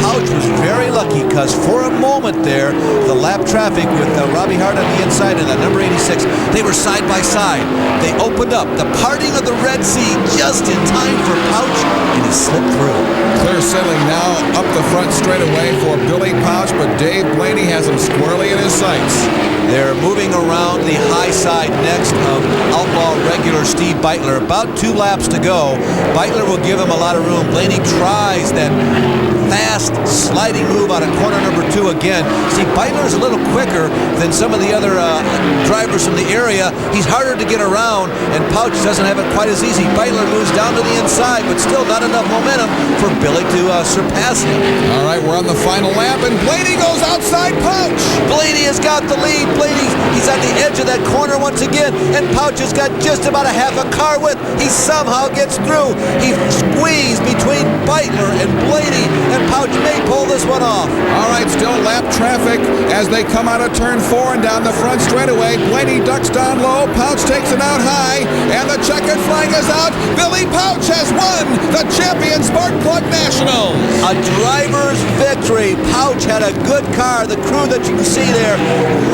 Pouch was very lucky because for a moment there, the lap traffic with Robbie Hart on the inside and the number 86, they were side by side. They opened up the parting of the Red Sea just in time for Pouch, and he slipped through. Clear sailing now up the front straightaway for Billy Pouch, but Dave Blaney has him squarely in his sights. They're moving around the high side next of Outlaw regular Steve Beitler. About 2 laps to go. Beitler will give him a lot of room. Blaney tries that fast sliding move out of corner number 2 again. See, Beitler is a little quicker than some of the other drivers from the area. He's harder to get around, and Pouch doesn't have it quite as easy. Beitler moves down to the inside, but still not enough momentum for Billy to surpass him. All right, we're on the final lap, and Blaney goes outside Pouch. Blaney has got the lead. Blaney, he's on the edge of that corner once again, and Pouch has got just about a half a car width. He somehow gets through. He squeezed between Beitler and Blaney, and Pouch may pull this one off. All right, still lap traffic as they come out of turn 4 and down the front straightaway. Blaney ducks down low. Pouch takes it out high, and the checkered flag is out. Billy Pouch has won the Champion Spark Plug Nationals. A driver's victory. Pouch had a good car. The crew that you can see there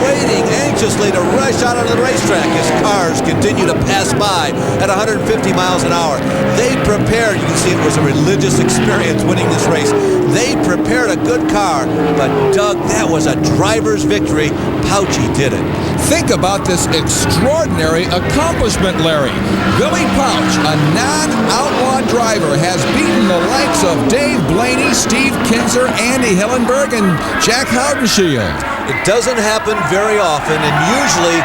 waiting anxiously to rush out onto the racetrack as cars continue to pass by at 150 miles an hour. They prepared. You can see it was a religious experience winning this race. They prepared a good car, but Doug, that was a driver's victory. Pouchy did it. Think about this extraordinary accomplishment, Larry. Billy Pouch, a non-outlaw driver, has beaten the likes of Dave Blaney, Steve Kinzer, Andy Hillenberg, and Jack Haudenschild. It doesn't happen very often, and usually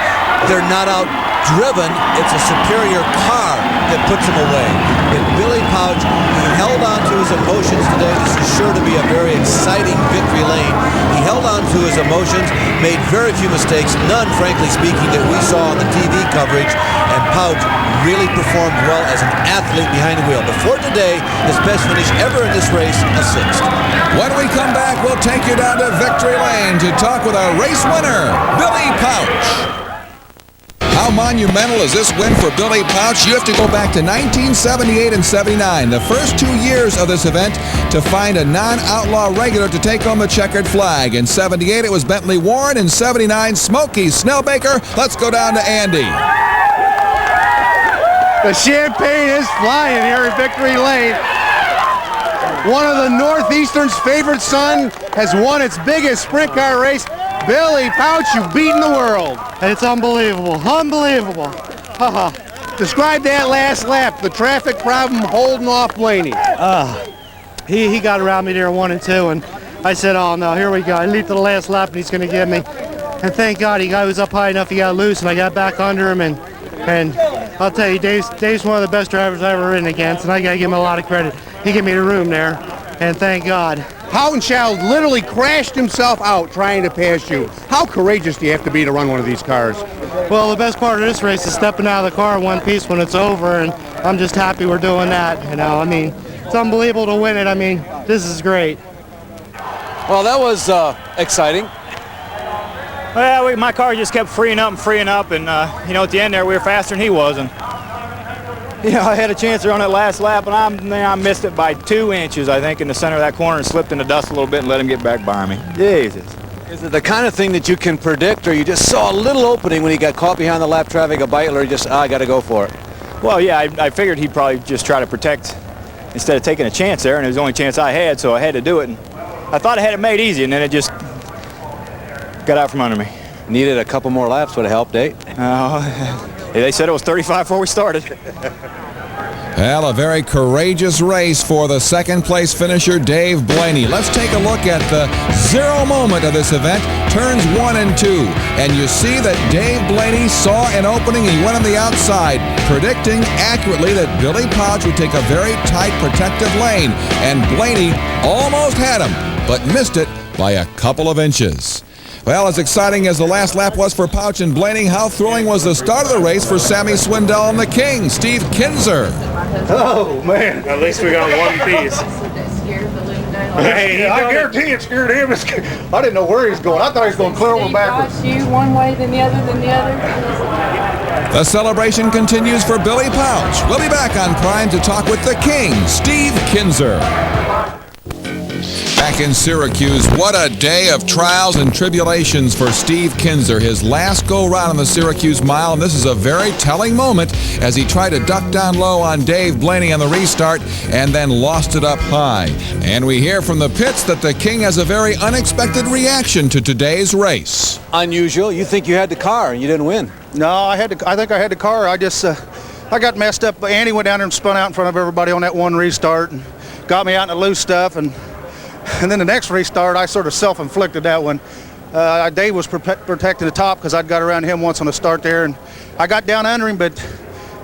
they're not out-driven. It's a superior car that puts them away. But Billy Pouch, he held on to his emotions today. This is sure to be a very exciting victory lane. He held on to his emotions, made very few mistakes, none, frankly speaking, that we saw on the TV coverage, and Pouch really performed well as an athlete behind the wheel. Before today, his best finish ever in this race, a 6th. When we come back, we'll take you down to Victory Lane to talk with our race winner, Billy Pouch. How monumental is this win for Billy Pouch? You have to go back to 1978 and 79, the first 2 years of this event, to find a non-outlaw regular to take home the checkered flag. In 78, it was Bentley Warren. In 79, Smokey Snellbaker. Let's go down to Andy. The champagne is flying here in Victory Lane. One of the Northeastern's favorite son has won its biggest sprint car race. Billy Pouch, you've beaten the world. It's unbelievable. Unbelievable. Describe that last lap, the traffic problem holding off Blaney. He got around me there 1 and 2, and I said, oh no, here we go. I leaped to the last lap and he's going to get me. And thank God he was up high enough, he got loose, and I got back under him. And I'll tell you, Dave's one of the best drivers I've ever ridden against, and I got to give him a lot of credit. He gave me the room there, and thank God. Hauenschild literally crashed himself out trying to pass you. How courageous do you have to be to run one of these cars? Well, the best part of this race is stepping out of the car in one piece when it's over, and I'm just happy we're doing that. You know, I mean, it's unbelievable to win it. I mean, this is great. Well, that was exciting. Well, my car just kept freeing up, and you know, at the end there, we were faster than he was, and you know, I had a chance there on that last lap, and I missed it by 2 inches, I think, in the center of that corner, and slipped in the dust a little bit and let him get back by me. Jesus. Is it the kind of thing that you can predict, or you just saw a little opening when he got caught behind the lap traffic, a bite, or you just, I got to go for it? Well, yeah, I figured he'd probably just try to protect instead of taking a chance there, and it was the only chance I had, so I had to do it. And I thought I had it made easy, and then it just got out from under me. Needed a couple more laps, would have helped, eh? They said it was 35 before we started. Well, a very courageous race for the second place finisher, Dave Blaney. Let's take a look at the zero moment of this event, turns 1 and 2. And you see that Dave Blaney saw an opening. He went on the outside, predicting accurately that Billy Pouch would take a very tight protective lane. And Blaney almost had him, but missed it by a couple of inches. Well, as exciting as the last lap was for Pouch and Blaney, how thrilling was the start of the race for Sammy Swindell and the King, Steve Kinzer. Oh, man. At least we got one piece. Hey, I guarantee it scared him. I didn't know where he was going. I thought he was going clear over backwards. You one way, then the other. The celebration continues for Billy Pouch. We'll be back on Prime to talk with the King, Steve Kinzer. Back in Syracuse, what a day of trials and tribulations for Steve Kinzer. His last go-round on the Syracuse Mile, and this is a very telling moment as he tried to duck down low on Dave Blaney on the restart and then lost it up high. And we hear from the pits that the King has a very unexpected reaction to today's race. Unusual. You think you had the car and you didn't win. No, I think I had the car. I got messed up. Andy went down there and spun out in front of everybody on that one restart and got me out in the loose stuff. And then the next restart, I sort of self-inflicted that one. Dave was protecting the top because I'd got around him once on the start there, and I got down under him, but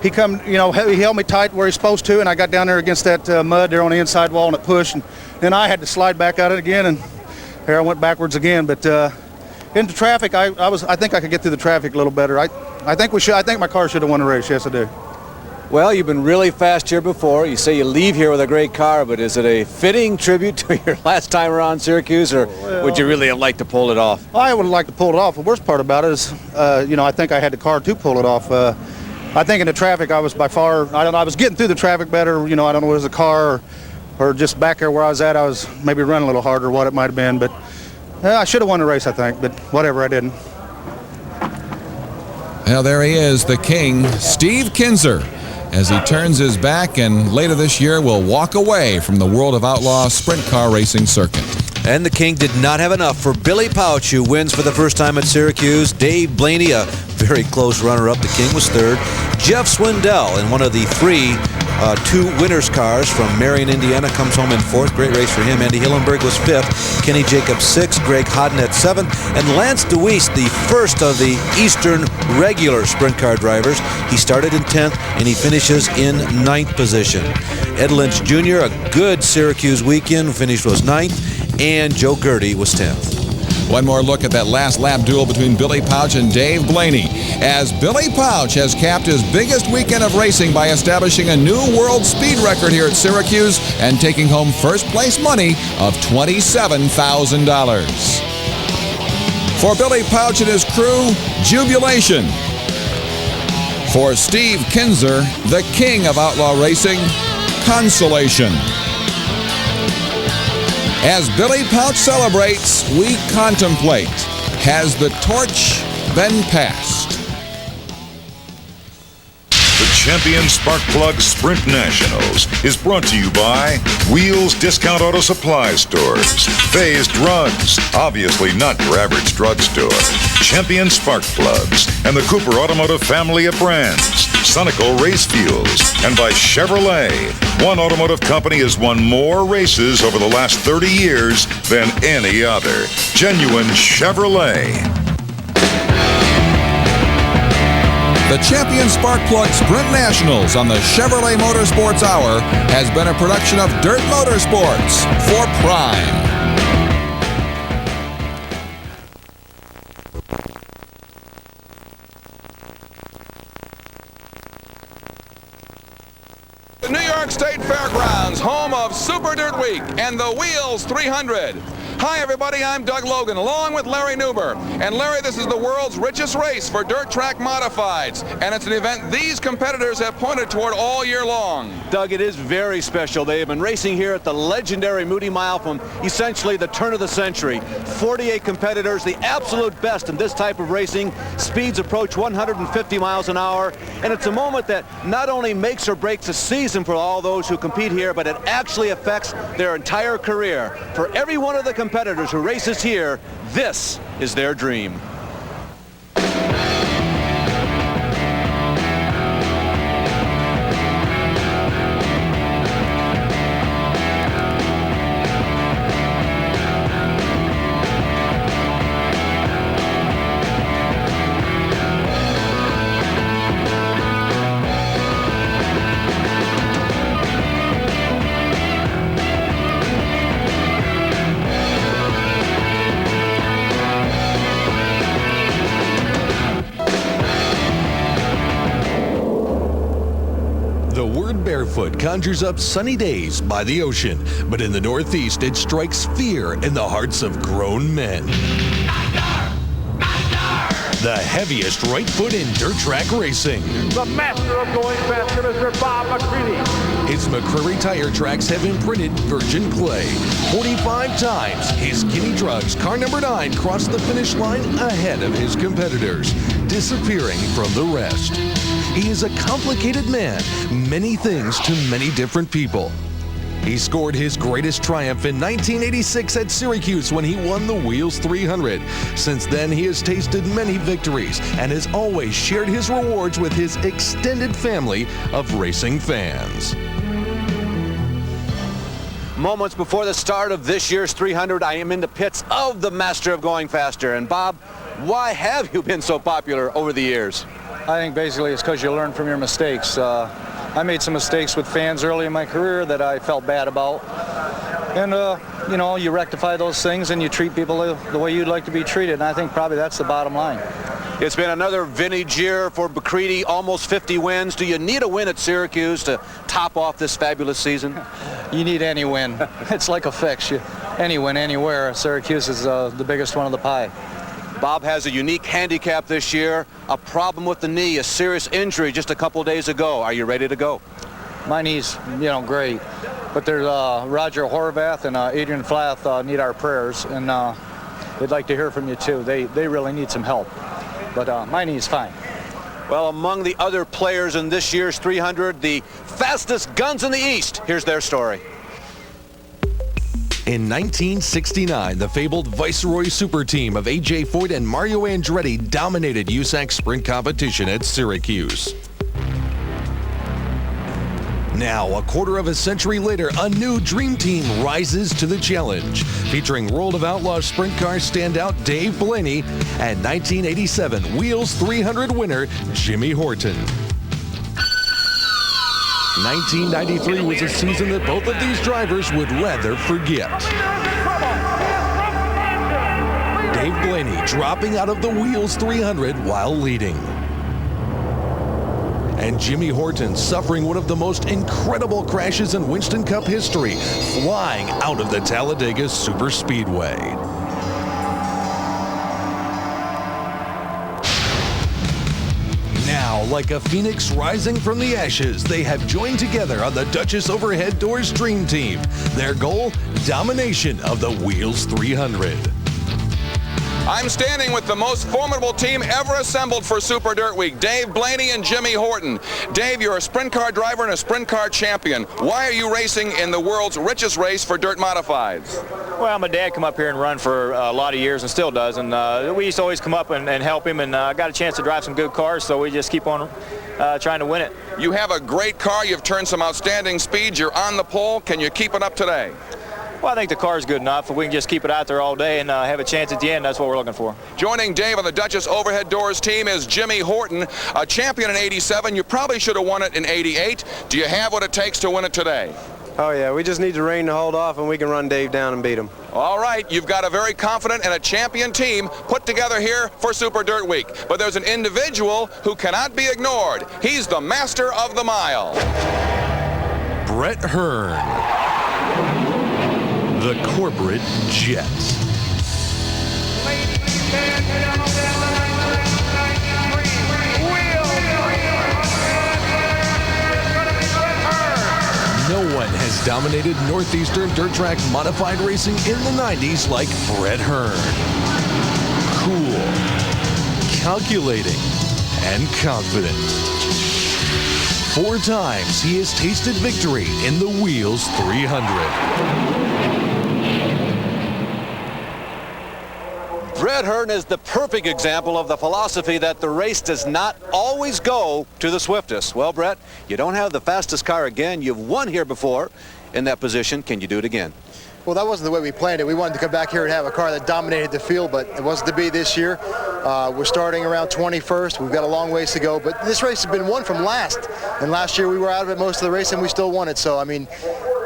he held me tight where he's supposed to, and I got down there against that mud there on the inside wall and it pushed, and then I had to slide back out it again, and there I went backwards again. But into traffic, I think I could get through the traffic a little better. I think my car should have won the race. Yes, I do. Well, you've been really fast here before. You say you leave here with a great car, but is it a fitting tribute to your last time around Syracuse, or would you really have liked to pull it off? I would have liked to pull it off. The worst part about it is, I think I had the car to pull it off. I think in the traffic, I was by far, I was getting through the traffic better. I don't know if it was the car or just back there where I was at, I was maybe running a little harder, what it might have been. But I should have won the race, I think, but whatever, I didn't. Well, there he is, the King, Steve Kinzer, as he turns his back and later this year will walk away from the world of outlaw sprint car racing circuit. And the King did not have enough for Billy Pouch, who wins for the first time at Syracuse. Dave Blaney, a very close runner-up. The King was third. Jeff Swindell in one of the two winners' cars from Marion, Indiana, comes home in fourth. Great race for him. Andy Hillenberg was fifth. Kenny Jacobs sixth. Greg Hodnett seventh. And Lance DeWeese, the first of the Eastern regular sprint car drivers. He started in 10th and he finishes in 9th position. Ed Lynch Jr., a good Syracuse weekend, finished was 9th. And Joe Gertie was 10th. One more look at that last lap duel between Billy Pouch and Dave Blaney, as Billy Pouch has capped his biggest weekend of racing by establishing a new world speed record here at Syracuse and taking home first place money of $27,000. For Billy Pouch and his crew, jubilation. For Steve Kinzer, the king of outlaw racing, consolation. As Billy Pouch celebrates, we contemplate. Has the torch been passed? The Champion Spark Plug Sprint Nationals is brought to you by Wheels Discount Auto Supply Stores, Phase Drugs, obviously not your average drugstore, Champion Spark Plugs, and the Cooper Automotive family of brands, Sunoco Race Fuels, and by Chevrolet. One automotive company has won more races over the last 30 years than any other. Genuine Chevrolet. The Champion Spark Plug Sprint Nationals on the Chevrolet Motorsports Hour has been a production of Dirt Motorsports for Prime. The New York State Fairgrounds, home of Super Dirt Week and the Wheels 300. Hi everybody, I'm Doug Logan along with Larry Newber. And Larry, this is the world's richest race for dirt track modifieds. And it's an event these competitors have pointed toward all year long. Doug, it is very special. They have been racing here at the legendary Moody Mile from essentially the turn of the century. 48 competitors, the absolute best in this type of racing. Speeds approach 150 miles an hour. And it's a moment that not only makes or breaks a season for all those who compete here, but it actually affects their entire career. For every one of the competitors who races here, this is their dream. Barefoot conjures up sunny days by the ocean, but in the Northeast it strikes fear in the hearts of grown men. The heaviest right foot in dirt track racing. The master of going faster, Mr. Bob McCready. His McCreary tire tracks have imprinted virgin clay. 45 times, his Skinny Drugs car number 9 crossed the finish line ahead of his competitors, disappearing from the rest. He is a complicated man, many things to many different people. He scored his greatest triumph in 1986 at Syracuse when he won the Wheels 300. Since then, he has tasted many victories and has always shared his rewards with his extended family of racing fans. Moments before the start of this year's 300, I am in the pits of the Master of Going Faster. And Bob, why have you been so popular over the years? I think basically it's because you learn from your mistakes. I made some mistakes with fans early in my career that I felt bad about. And, you know, you rectify those things and you treat people the way you'd like to be treated. And I think probably that's the bottom line. It's been another vintage year for McCready, almost 50 wins. Do you need a win at Syracuse to top off this fabulous season? You need any win. It's like a fix. Any win, anywhere. Syracuse is the biggest one of the pie. Bob has a unique handicap this year, a problem with the knee, a serious injury just a couple days ago. Are you ready to go? My knee's, great. But there's Roger Horvath and Adrian Flath need our prayers, and they'd like to hear from you too. They really need some help. But my knee's fine. Well, among the other players in this year's 300, the fastest guns in the East. Here's their story. In 1969, the fabled Viceroy Super Team of A.J. Foyt and Mario Andretti dominated USAC sprint competition at Syracuse. Now, a quarter of a century later, a new dream team rises to the challenge, featuring World of Outlaws sprint car standout Dave Blaney and 1987 Wheels 300 winner Jimmy Horton. 1993 was a season that both of these drivers would rather forget. Dave Blaney dropping out of the Wheels 300 while leading. And Jimmy Horton suffering one of the most incredible crashes in Winston Cup history, flying out of the Talladega Superspeedway. Now, like a phoenix rising from the ashes, they have joined together on the Duchess Overhead Doors Dream Team. Their goal, domination of the Wheels 300. I'm standing with the most formidable team ever assembled for Super Dirt Week, Dave Blaney and Jimmy Horton. Dave, you're a sprint car driver and a sprint car champion. Why are you racing in the world's richest race for dirt modifieds? Well, my dad come up here and run for a lot of years and still does, and we used to always come up and help him, and got a chance to drive some good cars, so we just keep on trying to win it. You have a great car. You've turned some outstanding speeds. You're on the pole. Can you keep it up today? Well, I think the car's good enough. If we can just keep it out there all day and have a chance at the end, that's what we're looking for. Joining Dave on the Duchess Overhead Doors team is Jimmy Horton, a champion in '87. You probably should have won it in '88. Do you have what it takes to win it today? Oh, yeah. We just need the rain to hold off, and we can run Dave down and beat him. All right. You've got a very confident and a champion team put together here for Super Dirt Week. But there's an individual who cannot be ignored. He's the master of the mile. Brett Hearn, the corporate jet. No one has dominated Northeastern dirt track modified racing in the 90s like Brett Hearn. Cool, calculating, and confident. 4 times he has tasted victory in the Wheels 300. Brett Hearn is the perfect example of the philosophy that the race does not always go to the swiftest. Well, Brett, you don't have the fastest car again. You've won here before in that position. Can you do it again? Well, that wasn't the way we planned it. We wanted to come back here and have a car that dominated the field, but it wasn't to be this year. We're starting around 21st. We've got a long ways to go, but this race has been won from last. And last year we were out of it most of the race and we still won it. So, I mean,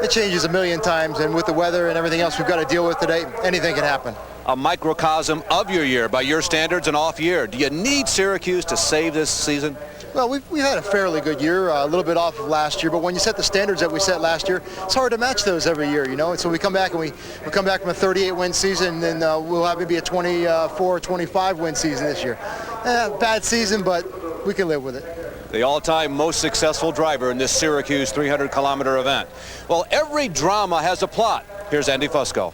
it changes a million times, and with the weather and everything else we've got to deal with today, anything can happen. A microcosm of your year, by your standards, an off year. Do you need Syracuse to save this season? Well, we've had a fairly good year, a little bit off of last year, but when you set the standards that we set last year, it's hard to match those every year, you know. And so we come back and we come back from a 38-win season, and then we'll have maybe a 24, 25-win season this year. Bad season, but we can live with it. The all-time most successful driver in this Syracuse 300-kilometer event. Well, every drama has a plot. Here's Andy Fusco.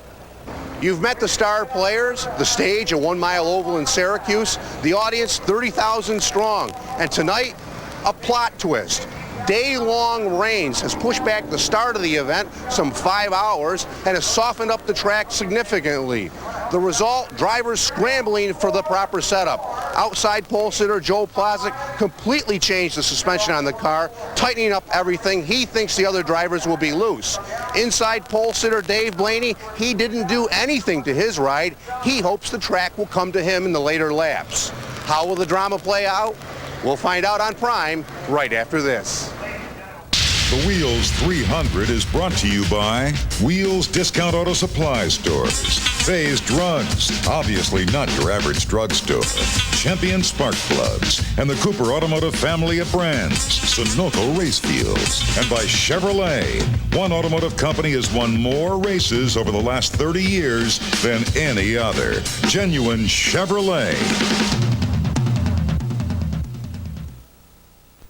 You've met the star players, the stage, a 1 mile oval in Syracuse, the audience 30,000 strong, and tonight, a plot twist. Day-long rains has pushed back the start of the event some 5 hours and has softened up the track significantly. The result, drivers scrambling for the proper setup. Outside pole sitter Joe Plazik completely changed the suspension on the car, tightening up everything. He thinks the other drivers will be loose. Inside pole sitter Dave Blaney, he didn't do anything to his ride. He hopes the track will come to him in the later laps. How will the drama play out? We'll find out on Prime right after this. The Wheels 300 is brought to you by Wheels Discount Auto Supply Stores, Phase Drugs, obviously not your average drugstore, Champion Spark Plugs, and the Cooper Automotive family of brands, Sunoco Race Fields, and by Chevrolet. One automotive company has won more races over the last 30 years than any other. Genuine Chevrolet.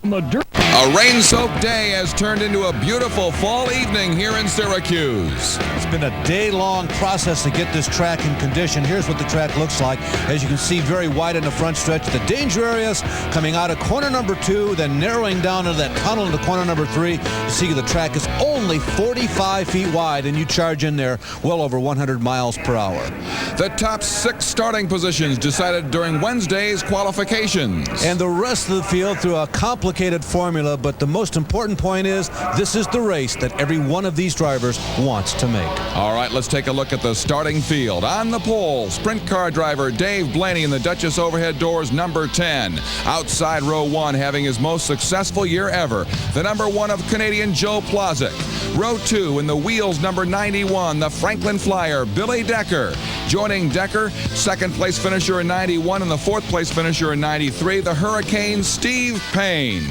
A rain-soaked day has turned into a beautiful fall evening here in Syracuse. It's been a day-long process to get this track in condition. Here's what the track looks like. As you can see, very wide in the front stretch. The danger areas coming out of corner number 2, then narrowing down into that tunnel into corner number 3. You see the track is only 45 feet wide, and you charge in there well over 100 miles per hour. The top 6 starting positions decided during Wednesday's qualifications. And the rest of the field through a complicated formula, but the most important point is this is the race that every one of these drivers wants to make. All right, let's take a look at the starting field. On the pole, sprint car driver Dave Blaney in the Duchess Overhead Doors number 10. Outside row 1 having his most successful year ever, the number 1 of Canadian Joe Plazik. Row 2 in the Wheels number 91, the Franklin Flyer Billy Decker. Joining Decker, second place finisher in 91 and the fourth place finisher in 93, the Hurricane's Steve Payne.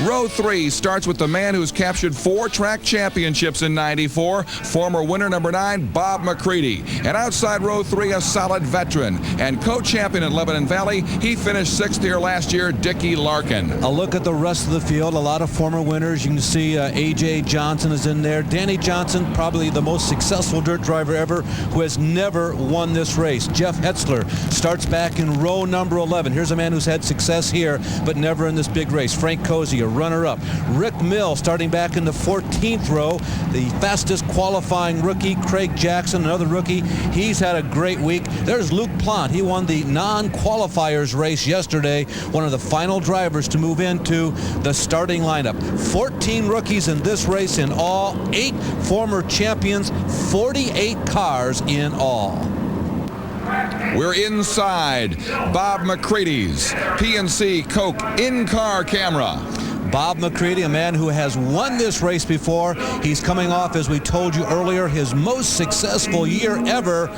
Row 3 starts with the man who's captured 4 track championships in 94, former winner number 9, Bob McCready. And outside row 3, a solid veteran and co-champion at Lebanon Valley. He finished 6th here last year, Dickie Larkin. A look at the rest of the field, a lot of former winners. You can see A.J. Johnson is in there. Danny Johnson, probably the most successful dirt driver ever, who has never won this race. Jeff Hetzler starts back in row number 11. Here's a man who's had success here, but never in this big race. Frank Cozy, a runner-up. Rick Mill starting back in the 14th row. The fastest qualifying rookie, Craig Jackson, another rookie. He's had a great week. There's Luke Plant. He won the non-qualifiers race yesterday, one of the final drivers to move into the starting lineup. 14 rookies in this race in all, 8 former champions, 48 cars in all. We're inside Bob McCready's PNC Coke in-car camera. Bob McCready, a man who has won this race before. He's coming off, as we told you earlier, his most successful year ever.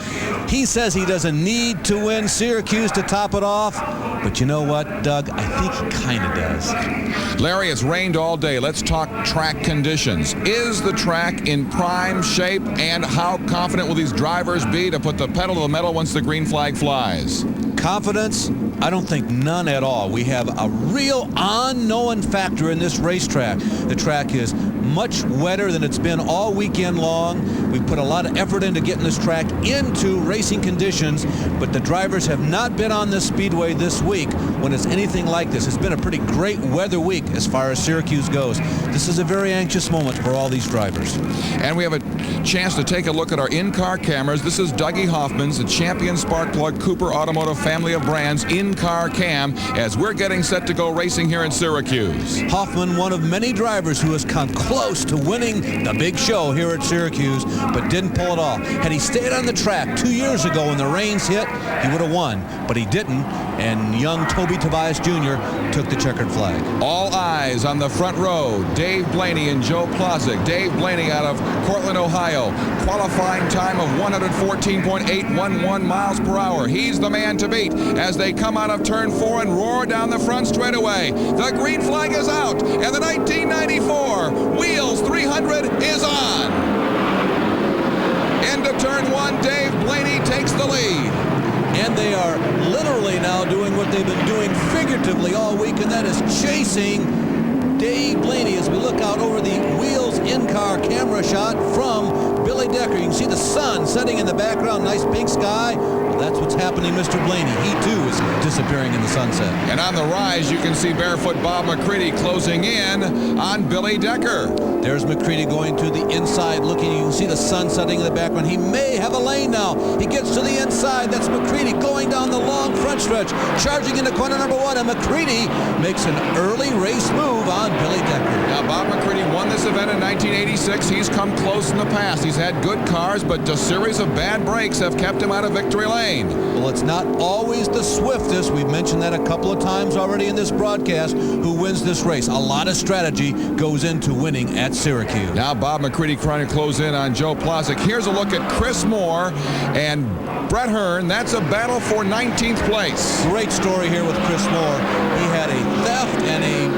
He says he doesn't need to win Syracuse to top it off. But you know what, Doug? I think he kind of does. Larry, it's rained all day. Let's talk track conditions. Is the track in prime shape, and how confident will these drivers be to put the pedal to the metal once the green flag flies? Confidence? I don't think none at all. We have a real unknown factor in this racetrack. The track is much wetter than it's been all weekend long. We've put a lot of effort into getting this track into racing conditions, but the drivers have not been on this speedway this week when it's anything like this. It's been a pretty great weather week as far as Syracuse goes. This is a very anxious moment for all these drivers. And we have a chance to take a look at our in-car cameras. This is Dougie Hoffman's, the champion spark plug Cooper Automotive family of brands in-car cam, as we're getting set to go racing here in Syracuse. Hoffman, one of many drivers who has come close to winning the big show here at Syracuse, but didn't pull it off. Had he stayed on the track 2 years ago when the rains hit, he would have won, but he didn't, and young Toby Tobias Jr. took the checkered flag. All eyes on the front row, Dave Blaney and Joe Plosick. Dave Blaney out of Cortland, Ohio. Qualifying time of 114.811 miles per hour. He's the man to beat as they come out of turn 4 and roar down the front straightaway. The green flag is out, and the 1994 Wheels 300 is on. Into turn 1, Dave Blaney takes the lead. And they are literally now doing what they've been doing figuratively all week, and that is chasing Dave Blaney as we look out over the Wheels in-car camera shot from Billy Decker. You can see the sun setting in the background, nice pink sky. Well, that's what's happening, Mr. Blaney. He, too, is disappearing in the sunset. And on the rise, you can see barefoot Bob McCready closing in on Billy Decker. There's McCready going to the inside looking. You can see the sun setting in the background. He may have a lane now. He gets to the inside. That's McCready going down the long front stretch, charging into corner number 1, and McCready makes an early race move on Billy Decker. Now, Bob McCready won this event in 1986. He's come close in the past. He's had good cars, but a series of bad breaks have kept him out of victory lane. Well, it's not always the swiftest. We've mentioned that a couple of times already in this broadcast, who wins this race. A lot of strategy goes into winning at Syracuse. Now Bob McCready trying to close in on Joe Plosick. Here's a look at Chris Moore and Brett Hearn. That's a battle for 19th place. Great story here with Chris Moore. He had a theft and a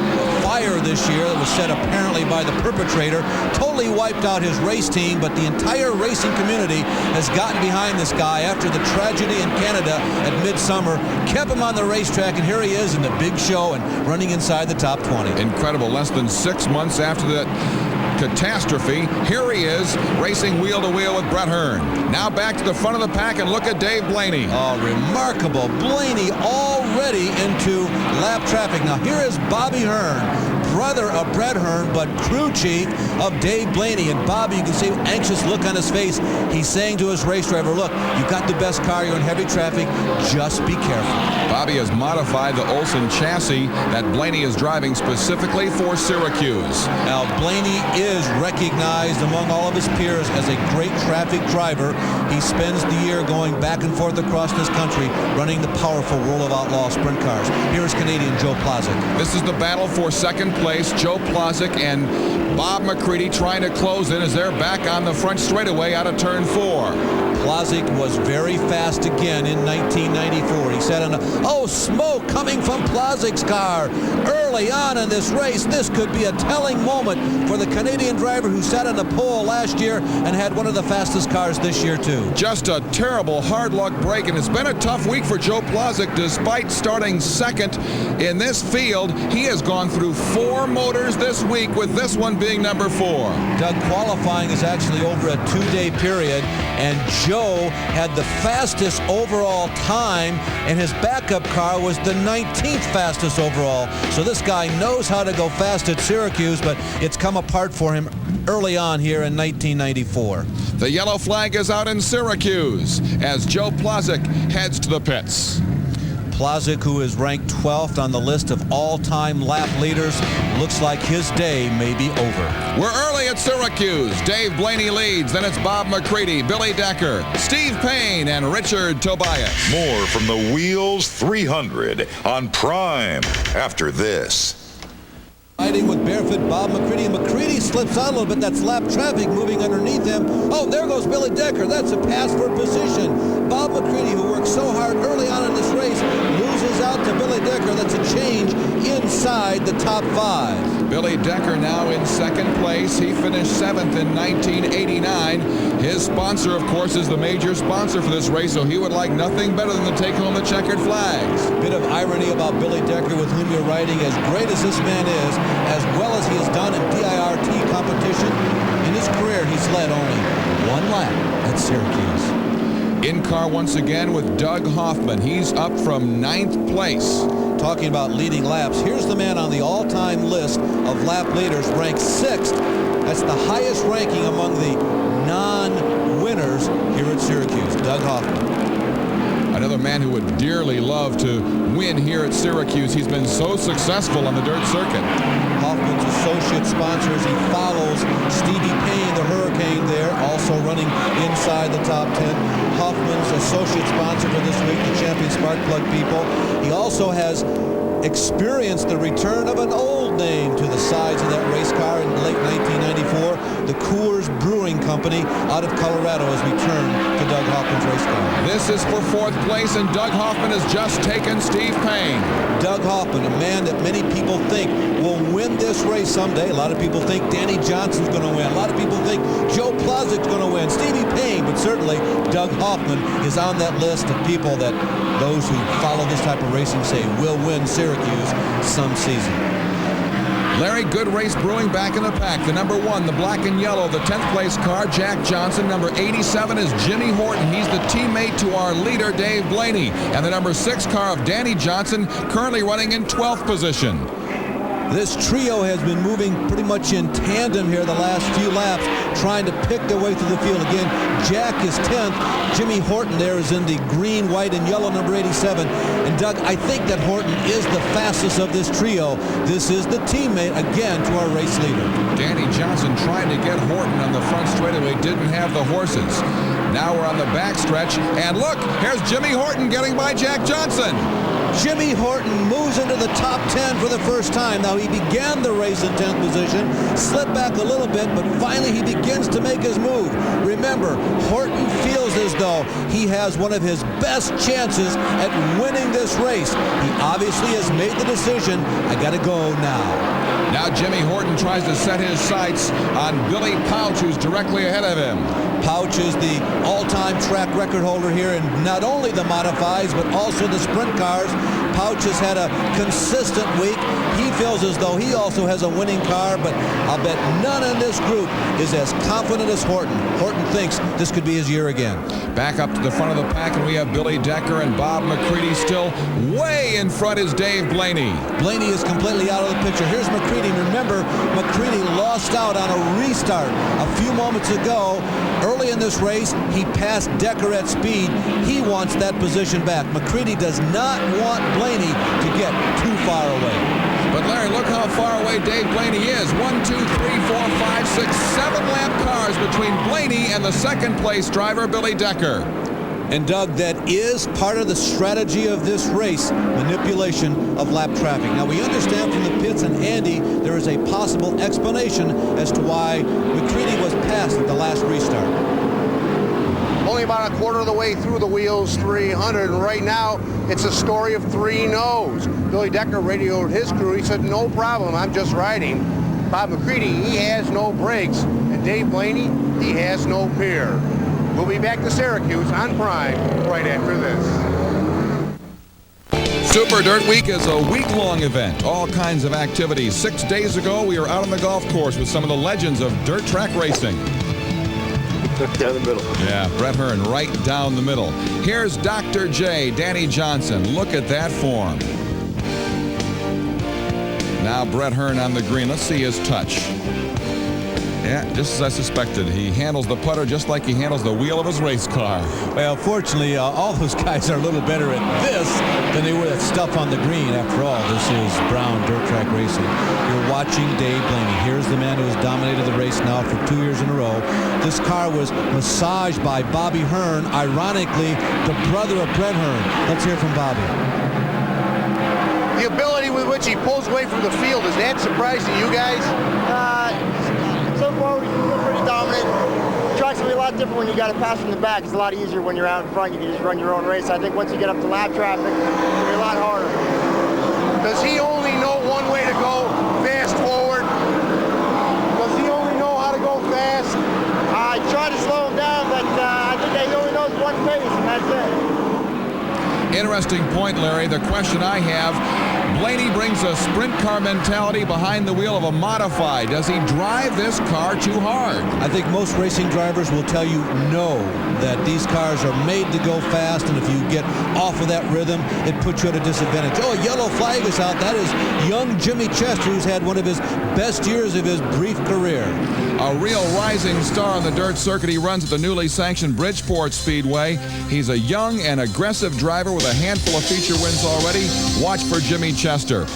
fire this year that was set apparently by the perpetrator. Totally wiped out his race team, but the entire racing community has gotten behind this guy after the tragedy in Canada at Midsummer, kept him on the racetrack, and here he is in the big show and running inside the top 20. Incredible. Less than 6 months after that catastrophe, here he is racing wheel to wheel with Brett Hearn. Now back to the front of the pack, and look at Dave Blaney. Oh, remarkable. Blaney already into lap traffic. Now here is Bobby Hearn, brother of Brett Hearn, but crew chief of Dave Blaney. And Bobby, you can see an anxious look on his face. He's saying to his race driver, look, you've got the best car, you're in heavy traffic, just be careful. Bobby has modified the Olsen chassis that Blaney is driving specifically for Syracuse. Now, Blaney is recognized among all of his peers as a great traffic driver. He spends the year going back and forth across this country running the powerful World of Outlaw sprint cars. Here's Canadian Joe Plosick. This is the battle for second place. Joe Plosick and Bob McCready trying to close in as they're back on the front straightaway out of turn 4. Plazek was very fast again in 1994. He sat on smoke coming from Plazek's car. Early on in this race, this could be a telling moment for the Canadian driver who sat on the pole last year and had one of the fastest cars this year, too. Just a terrible hard luck break, and it's been a tough week for Joe Plazek. Despite starting second in this field, he has gone through 4 motors this week, with this one being number 4. Doug, qualifying is actually over a 2-day period, and Joe had the fastest overall time, and his backup car was the 19th fastest overall. So this guy knows how to go fast at Syracuse, but it's come apart for him early on here in 1994. The yellow flag is out in Syracuse as Joe Plazek heads to the pits. Plazek, who is ranked 12th on the list of all-time lap leaders, looks like his day may be over. We're early at Syracuse. Dave Blaney leads, then it's Bob McCready, Billy Decker, Steve Payne, and Richard Tobias. More from the Wheels 300 on Prime after this. Riding with barefoot Bob McCready. McCready slips out a little bit. That's lap traffic moving underneath him. Oh, there goes Billy Decker. That's a pass for position. Bob McCready, who worked so hard early on in this race, loses out to Billy Decker. That's a change inside the top 5. Billy Decker now in second place. He finished 7th in 1989. His sponsor, of course, is the major sponsor for this race, so he would like nothing better than to take home the checkered flags. Bit of irony about Billy Decker, with whom you're riding. As great as this man is, as well as he has done in DIRT competition, in his career he's led only 1 lap at Syracuse. In car once again with Doug Hoffman. He's up from 9th place. Talking about leading laps, here's the man on the all-time list of lap leaders, ranked 6th. That's the highest ranking among the non-winners here at Syracuse, Doug Hoffman. Another man who would dearly love to win here at Syracuse. He's been so successful on the dirt circuit. Hoffman's associate sponsors, he follows Stevie Payne, the Hurricane there, also running inside the top 10. Hoffman's associate sponsor for this week, the Champion Spark Plug people. He also has experienced the return of an old name to the sides of that race car in late 1994. The Coors Brewing Company out of Colorado has returned to Doug Hoffman's race car. This is for 4th place, and Doug Hoffman has just taken Steve Payne. Doug Hoffman, a man that many people think will win this race someday. A lot of people think Danny Johnson's going to win. A lot of people think Joe Plazek's going to win. Stevie Payne, but certainly Doug Hoffman is on that list of people that those who follow this type of racing say will win Syracuse some season. Larry, good race brewing back in the pack. The number 1, the black and yellow, the 10th place car, Jack Johnson. Number 87 is Jimmy Horton. He's the teammate to our leader, Dave Blaney. And the number 6 car of Danny Johnson, currently running in 12th position. This trio has been moving pretty much in tandem here the last few laps, trying to pick their way through the field. Again, Jack is 10th. Jimmy Horton there is in the green, white, and yellow, number 87. And Doug, I think that Horton is the fastest of this trio. This is the teammate, again, to our race leader. Danny Johnson trying to get Horton on the front straightaway, didn't have the horses. Now we're on the back stretch, and look, here's Jimmy Horton getting by Jack Johnson. Jimmy Horton moves into the top 10 for the first time. Now, he began the race in 10th position, slipped back a little bit, but finally he begins to make his move. Remember, Horton feels as though he has one of his best chances at winning this race. He obviously has made the decision, I gotta go now. Now Jimmy Horton tries to set his sights on Billy Pouch, who's directly ahead of him. Pouch is the all-time track record holder here in not only the modifieds, but also the sprint cars. Pouch has had a consistent week. He feels as though he also has a winning car, but I'll bet none in this group is as confident as Horton. Horton thinks this could be his year again. Back up to the front of the pack, and we have Billy Decker and Bob McCready. Still way in front is Dave Blaney. Blaney is completely out of the picture. Here's McCready. Remember, McCready lost out on a restart a few moments ago. Early in this race, he passed Decker at speed. He wants that position back. McCready does not want Blaney to get too far away. But Larry, look how far away Dave Blaney is. 1, 2, 3, 4, 5, 6, 7 lap cars between Blaney and the second place driver, Billy Decker. And Doug, that is part of the strategy of this race, manipulation of lap traffic. Now, we understand from the pits and Andy, there is a possible explanation as to why McCready was passed at the last restart. only about a quarter of the way through the Wheels 300, and right now it's a story of 3 no's. Billy Decker radioed his crew. He said, no problem, I'm just riding. Bob McCready, he has no brakes, and Dave Blaney, he has no peer. We'll be back to Syracuse on Prime right after this. Super Dirt Week is a week-long event, all kinds of activities. 6 days ago, we were out on the golf course with some of the legends of dirt track racing. Down the middle. Yeah, Brett Hearn right down the middle. Here's Dr. J, Danny Johnson. Look at that form. Now Brett Hearn on the green. Let's see his touch. Yeah, just as I suspected. He handles the putter just like he handles the wheel of his race car. Well, fortunately, all those guys are a little better at this than they were at stuff on the green. After all, this is Brown Dirt Track Racing. You're watching Dave Blaney. Here's the man who has dominated the race now for 2 years in a row. This car was massaged by Bobby Hearn, ironically, the brother of Brett Hearn. Let's hear from Bobby. The ability with which he pulls away from the field, is that surprising to you guys? So far, we're pretty dominant. The track's going to be a lot different when you got to pass from the back. It's a lot easier when you're out in front. You can just run your own race. I think once you get up to lap traffic, it's going to be a lot harder. Does he only know one way to go, fast forward? Does he only know how to go fast? I try to slow him down, but I think he only knows one pace, and that's it. Interesting point, Larry. The question I have, Blaney brings a sprint car mentality behind the wheel of a modified. Does he drive this car too hard? I think most racing drivers will tell you no, that these cars are made to go fast, and if you get off of that rhythm, it puts you at a disadvantage. Oh, a yellow flag is out. That is young Jimmy Chester, who's had one of his best years of his brief career. A real rising star on the dirt circuit. He runs at the newly sanctioned Bridgeport Speedway. He's a young and aggressive driver with a handful of feature wins already. Watch for Jimmy Chester.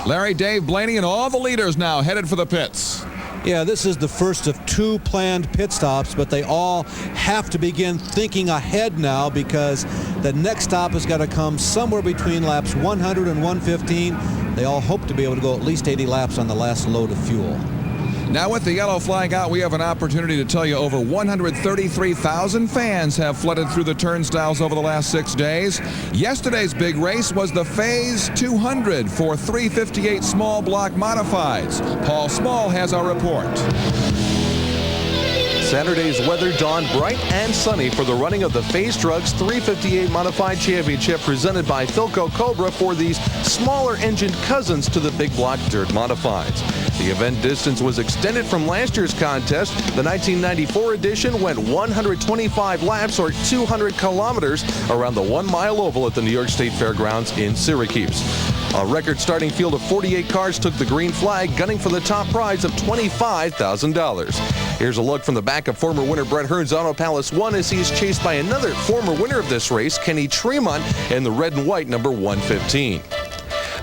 Larry, Dave Blaney, and all the leaders now headed for the pits. Yeah, this is the first of 2 planned pit stops, but they all have to begin thinking ahead now because the next stop has got to come somewhere between laps 100 and 115. They all hope to be able to go at least 80 laps on the last load of fuel. Now with the yellow flag out, we have an opportunity to tell you over 133,000 fans have flooded through the turnstiles over the last 6 days. Yesterday's big race was the Phase 200 for 358 small block modifieds. Paul Small has our report. Saturday's weather dawned bright and sunny for the running of the Phase Drugs 358 Modified Championship presented by Philco Cobra for these smaller engined cousins to the big block dirt modifieds. The event distance was extended from last year's contest. The 1994 edition went 125 laps or 200 kilometers around the 1 mile oval at the New York State Fairgrounds in Syracuse. A record starting field of 48 cars took the green flag, gunning for the top prize of $25,000. Here's a look from the back of former winner Brett Hearn's Auto Palace 1 as he's chased by another former winner of this race, Kenny Tremont, in the red and white number 115.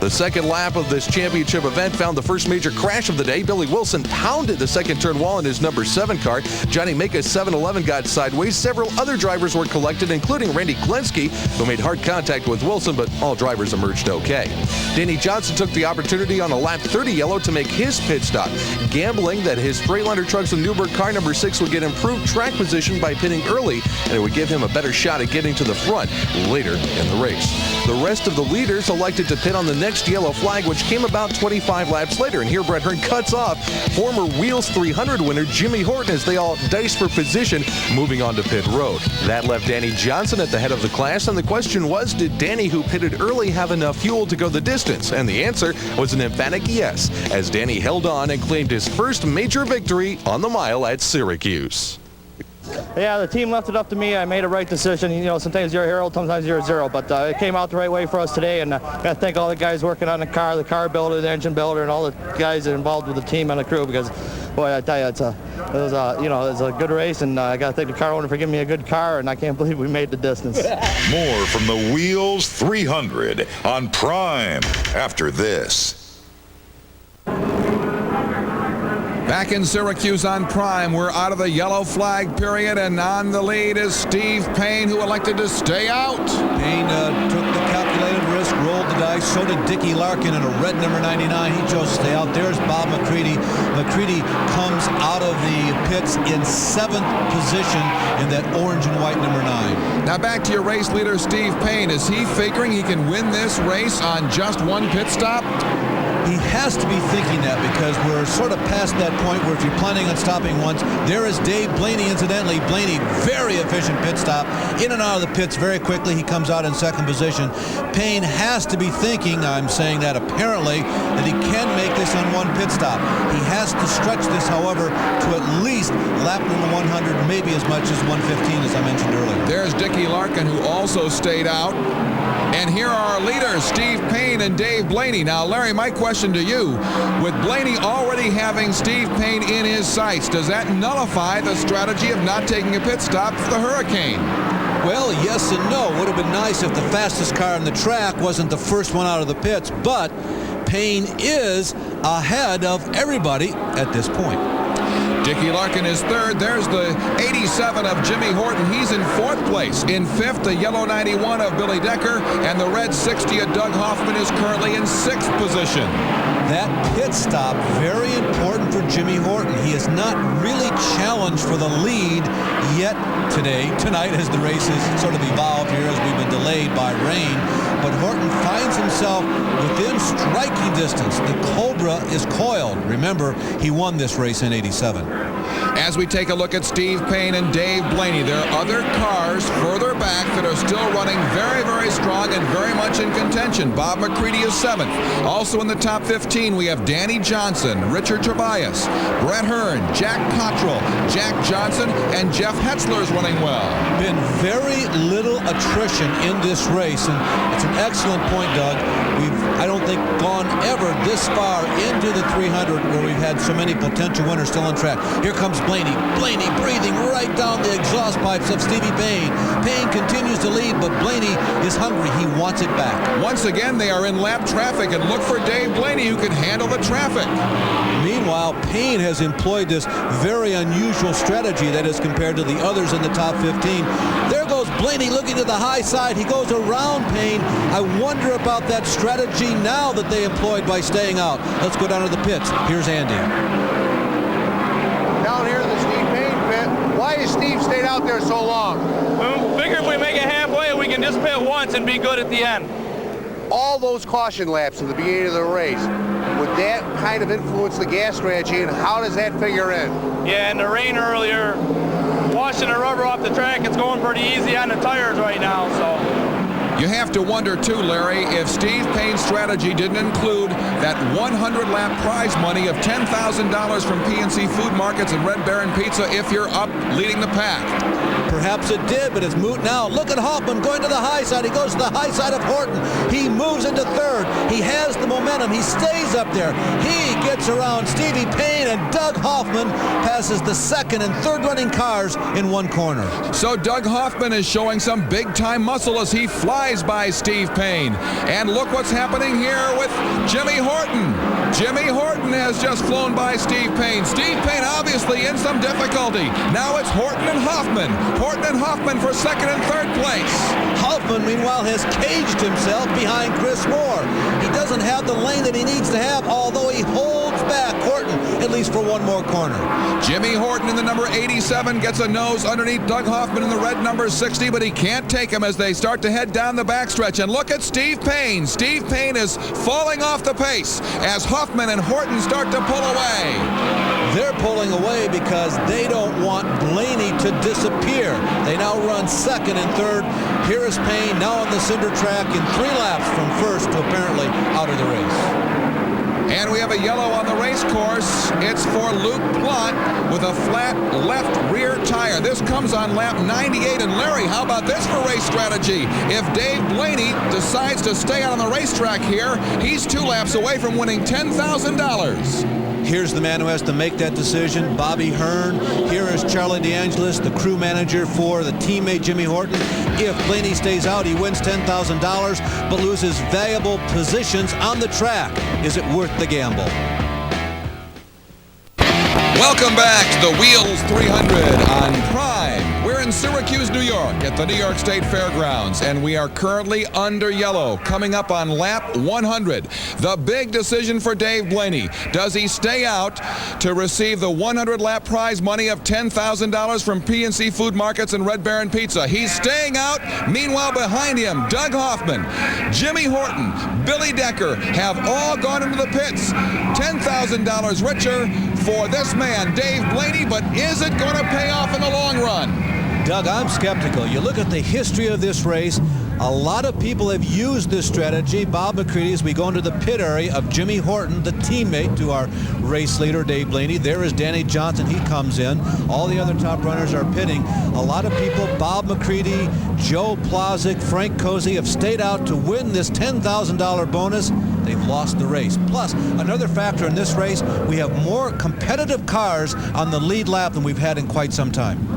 The second lap of this championship event found the first major crash of the day. Billy Wilson pounded the second turn wall in his number 7 car. Johnny Maka's 711 got sideways. Several other drivers were collected, including Randy Glenski, who made hard contact with Wilson, but all drivers emerged okay. Danny Johnson took the opportunity on a lap 30 yellow to make his pit stop, gambling that his Freightliner Trucks and Newberg car number 6 would get improved track position by pitting early, and it would give him a better shot at getting to the front later in the race. The rest of the leaders elected to pit on the next yellow flag, which came about 25 laps later. And here Brett Hearn cuts off former Wheels 300 winner Jimmy Horton as they all dice for position, moving on to pit road. That left Danny Johnson at the head of the class, and the question was, did Danny, who pitted early, have enough fuel to go the distance? And the answer was an emphatic yes, as Danny held on and claimed his first major victory on the mile at Syracuse. Yeah, the team left it up to me. I made a right decision. You know, sometimes you're a hero, sometimes you're a zero, but it came out the right way for us today, and I got to thank all the guys working on the car builder, the engine builder, and all the guys that are involved with the team and the crew, because, boy, I tell you, it was a good race, and I got to thank the car owner for giving me a good car, and I can't believe we made the distance. More from the Wheels 300 on Prime after this. Back in Syracuse on Prime, we're out of the yellow flag period, and on the lead is Steve Payne, who elected to stay out. Payne took the calculated risk, rolled the dice. twice. So did Dickie Larkin in a red number 99. He chose to stay out. There's Bob McCready. McCready comes out of the pits in 7th position in that orange and white number 9. Now back to your race leader, Steve Payne. Is he figuring he can win this race on just one pit stop? He has to be thinking that, because we're sort of past that point where if you're planning on stopping once, there is Dave Blaney, incidentally. Blaney, very efficient pit stop, in and out of the pits very quickly. He comes out in 2nd position. Payne has to be thinking, I'm saying that apparently, that he can make this on one pit stop. He has to stretch this, however, to at least lap number 100, maybe as much as 115, as I mentioned earlier. There's Dickie Larkin, who also stayed out. And here are our leaders, Steve Payne and Dave Blaney. Now, Larry, my question to you, with Blaney already having Steve Payne in his sights, does that nullify the strategy of not taking a pit stop for the Hurricane? Well, yes and no. Would have been nice if the fastest car on the track wasn't the first one out of the pits, but Payne is ahead of everybody at this point. Dickie Larkin is 3rd. There's the 87 of Jimmy Horton. He's in 4th place. In 5th, the yellow 91 of Billy Decker, and the red 60 of Doug Hoffman is currently in 6th position. That pit stop, very important for Jimmy Horton. He is not really challenged for the lead yet tonight, as the race has sort of evolved here as we've been delayed by rain. But Horton finds himself within striking distance. The Cobra is coiled. Remember, he won this race in '87. As we take a look at Steve Payne and Dave Blaney, there are other cars further back that are still running very, very strong and very much in contention. Bob McCready is 7th. Also in the top 15, we have Danny Johnson, Richard Tobias, Brett Hearn, Jack Cottrell, Jack Johnson, and Jeff Hetzler's running well. Been very little attrition in this race, and it's an excellent point, Doug. We've, I don't think, gone ever this far into the 300 where we've had so many potential winners still on track. Here comes Blaney. Blaney breathing right down the exhaust pipes of Stevie Payne. Payne continues to lead, but Blaney is hungry. He wants it back. Once again, they are in lap traffic, and look for Dave Blaney, who can handle the traffic. Meanwhile, Payne has employed this very unusual strategy, that is compared to the others in the top 15. There goes Blaney looking to the high side. He goes around Payne. I wonder about that strategy now that they employed by staying out. Let's go down to the pits. Here's Andy. Down here in the Steve Payne pit, why has Steve stayed out there so long? Figure if we make it halfway, we can just pit once and be good at the end. All those caution laps at the beginning of the race, would that kind of influence the gas strategy, and how does that figure in? Yeah, and the rain earlier, washing the rubber off the track, it's going pretty easy on the tires right now, so. You have to wonder, too, Larry, if Steve Payne's strategy didn't include that 100-lap prize money of $10,000 from PNC Food Markets and Red Baron Pizza if you're up leading the pack. Perhaps it did, but it's moot now. Look at Hoffman going to the high side. He goes to the high side of Horton. He moves into 3rd. He has the momentum. He stays up there. He gets around Stevie Payne, and Doug Hoffman passes the 2nd and 3rd running cars in one corner. So Doug Hoffman is showing some big-time muscle as he flies by Steve Payne. And look what's happening here with Jimmy Horton. Jimmy Horton has just flown by Steve Payne. Steve Payne obviously in some difficulty. Now it's Horton and Hoffman. Horton and Hoffman for 2nd and 3rd place. Hoffman, meanwhile, has caged himself behind Chris Moore. He doesn't have the lane that he needs to have, although he holds back Horton at least for one more corner. Jimmy Horton in the number 87 gets a nose underneath Doug Hoffman in the red number 60, but he can't take him as they start to head down the backstretch. And look at Steve Payne. Steve Payne is falling off the pace as Hoffman and Horton start to pull away. They're pulling away because they don't want Blaney to disappear. They now run 2nd and 3rd. Here is Payne now on the cinder track in 3 laps from 1st to apparently out of the race. And we have a yellow on the race course. It's for Luke Plott with a flat left rear tire. This comes on lap 98. And Larry, how about this for race strategy? If Dave Blaney decides to stay out on the racetrack here, he's 2 laps away from winning $10,000. Here's the man who has to make that decision, Bobby Hearn. Here is Charlie DeAngelis, the crew manager for the teammate Jimmy Horton. If Blaney stays out, he wins $10,000, but loses valuable positions on the track. Is it worth the gamble? Welcome back to the Wheels 300 on Prime. We're in Syracuse, New York at the New York State Fairgrounds, and we are currently under yellow, coming up on lap 100. The big decision for Dave Blaney. Does he stay out to receive the 100-lap prize money of $10,000 from PNC Food Markets and Red Baron Pizza? He's staying out. Meanwhile, behind him, Doug Hoffman, Jimmy Horton, Billy Decker have all gone into the pits. $10,000 richer for this man, Dave Blaney, but is it going to pay off in the long run? Doug, I'm skeptical. You look at the history of this race, a lot of people have used this strategy. Bob McCready, as we go into the pit area of Jimmy Horton, the teammate to our race leader, Dave Blaney. There is Danny Johnson. He comes in. All the other top runners are pitting. A lot of people, Bob McCready, Joe Plazik, Frank Cozy, have stayed out to win this $10,000 bonus. They've lost the race. Plus, another factor in this race, we have more competitive cars on the lead lap than we've had in quite some time.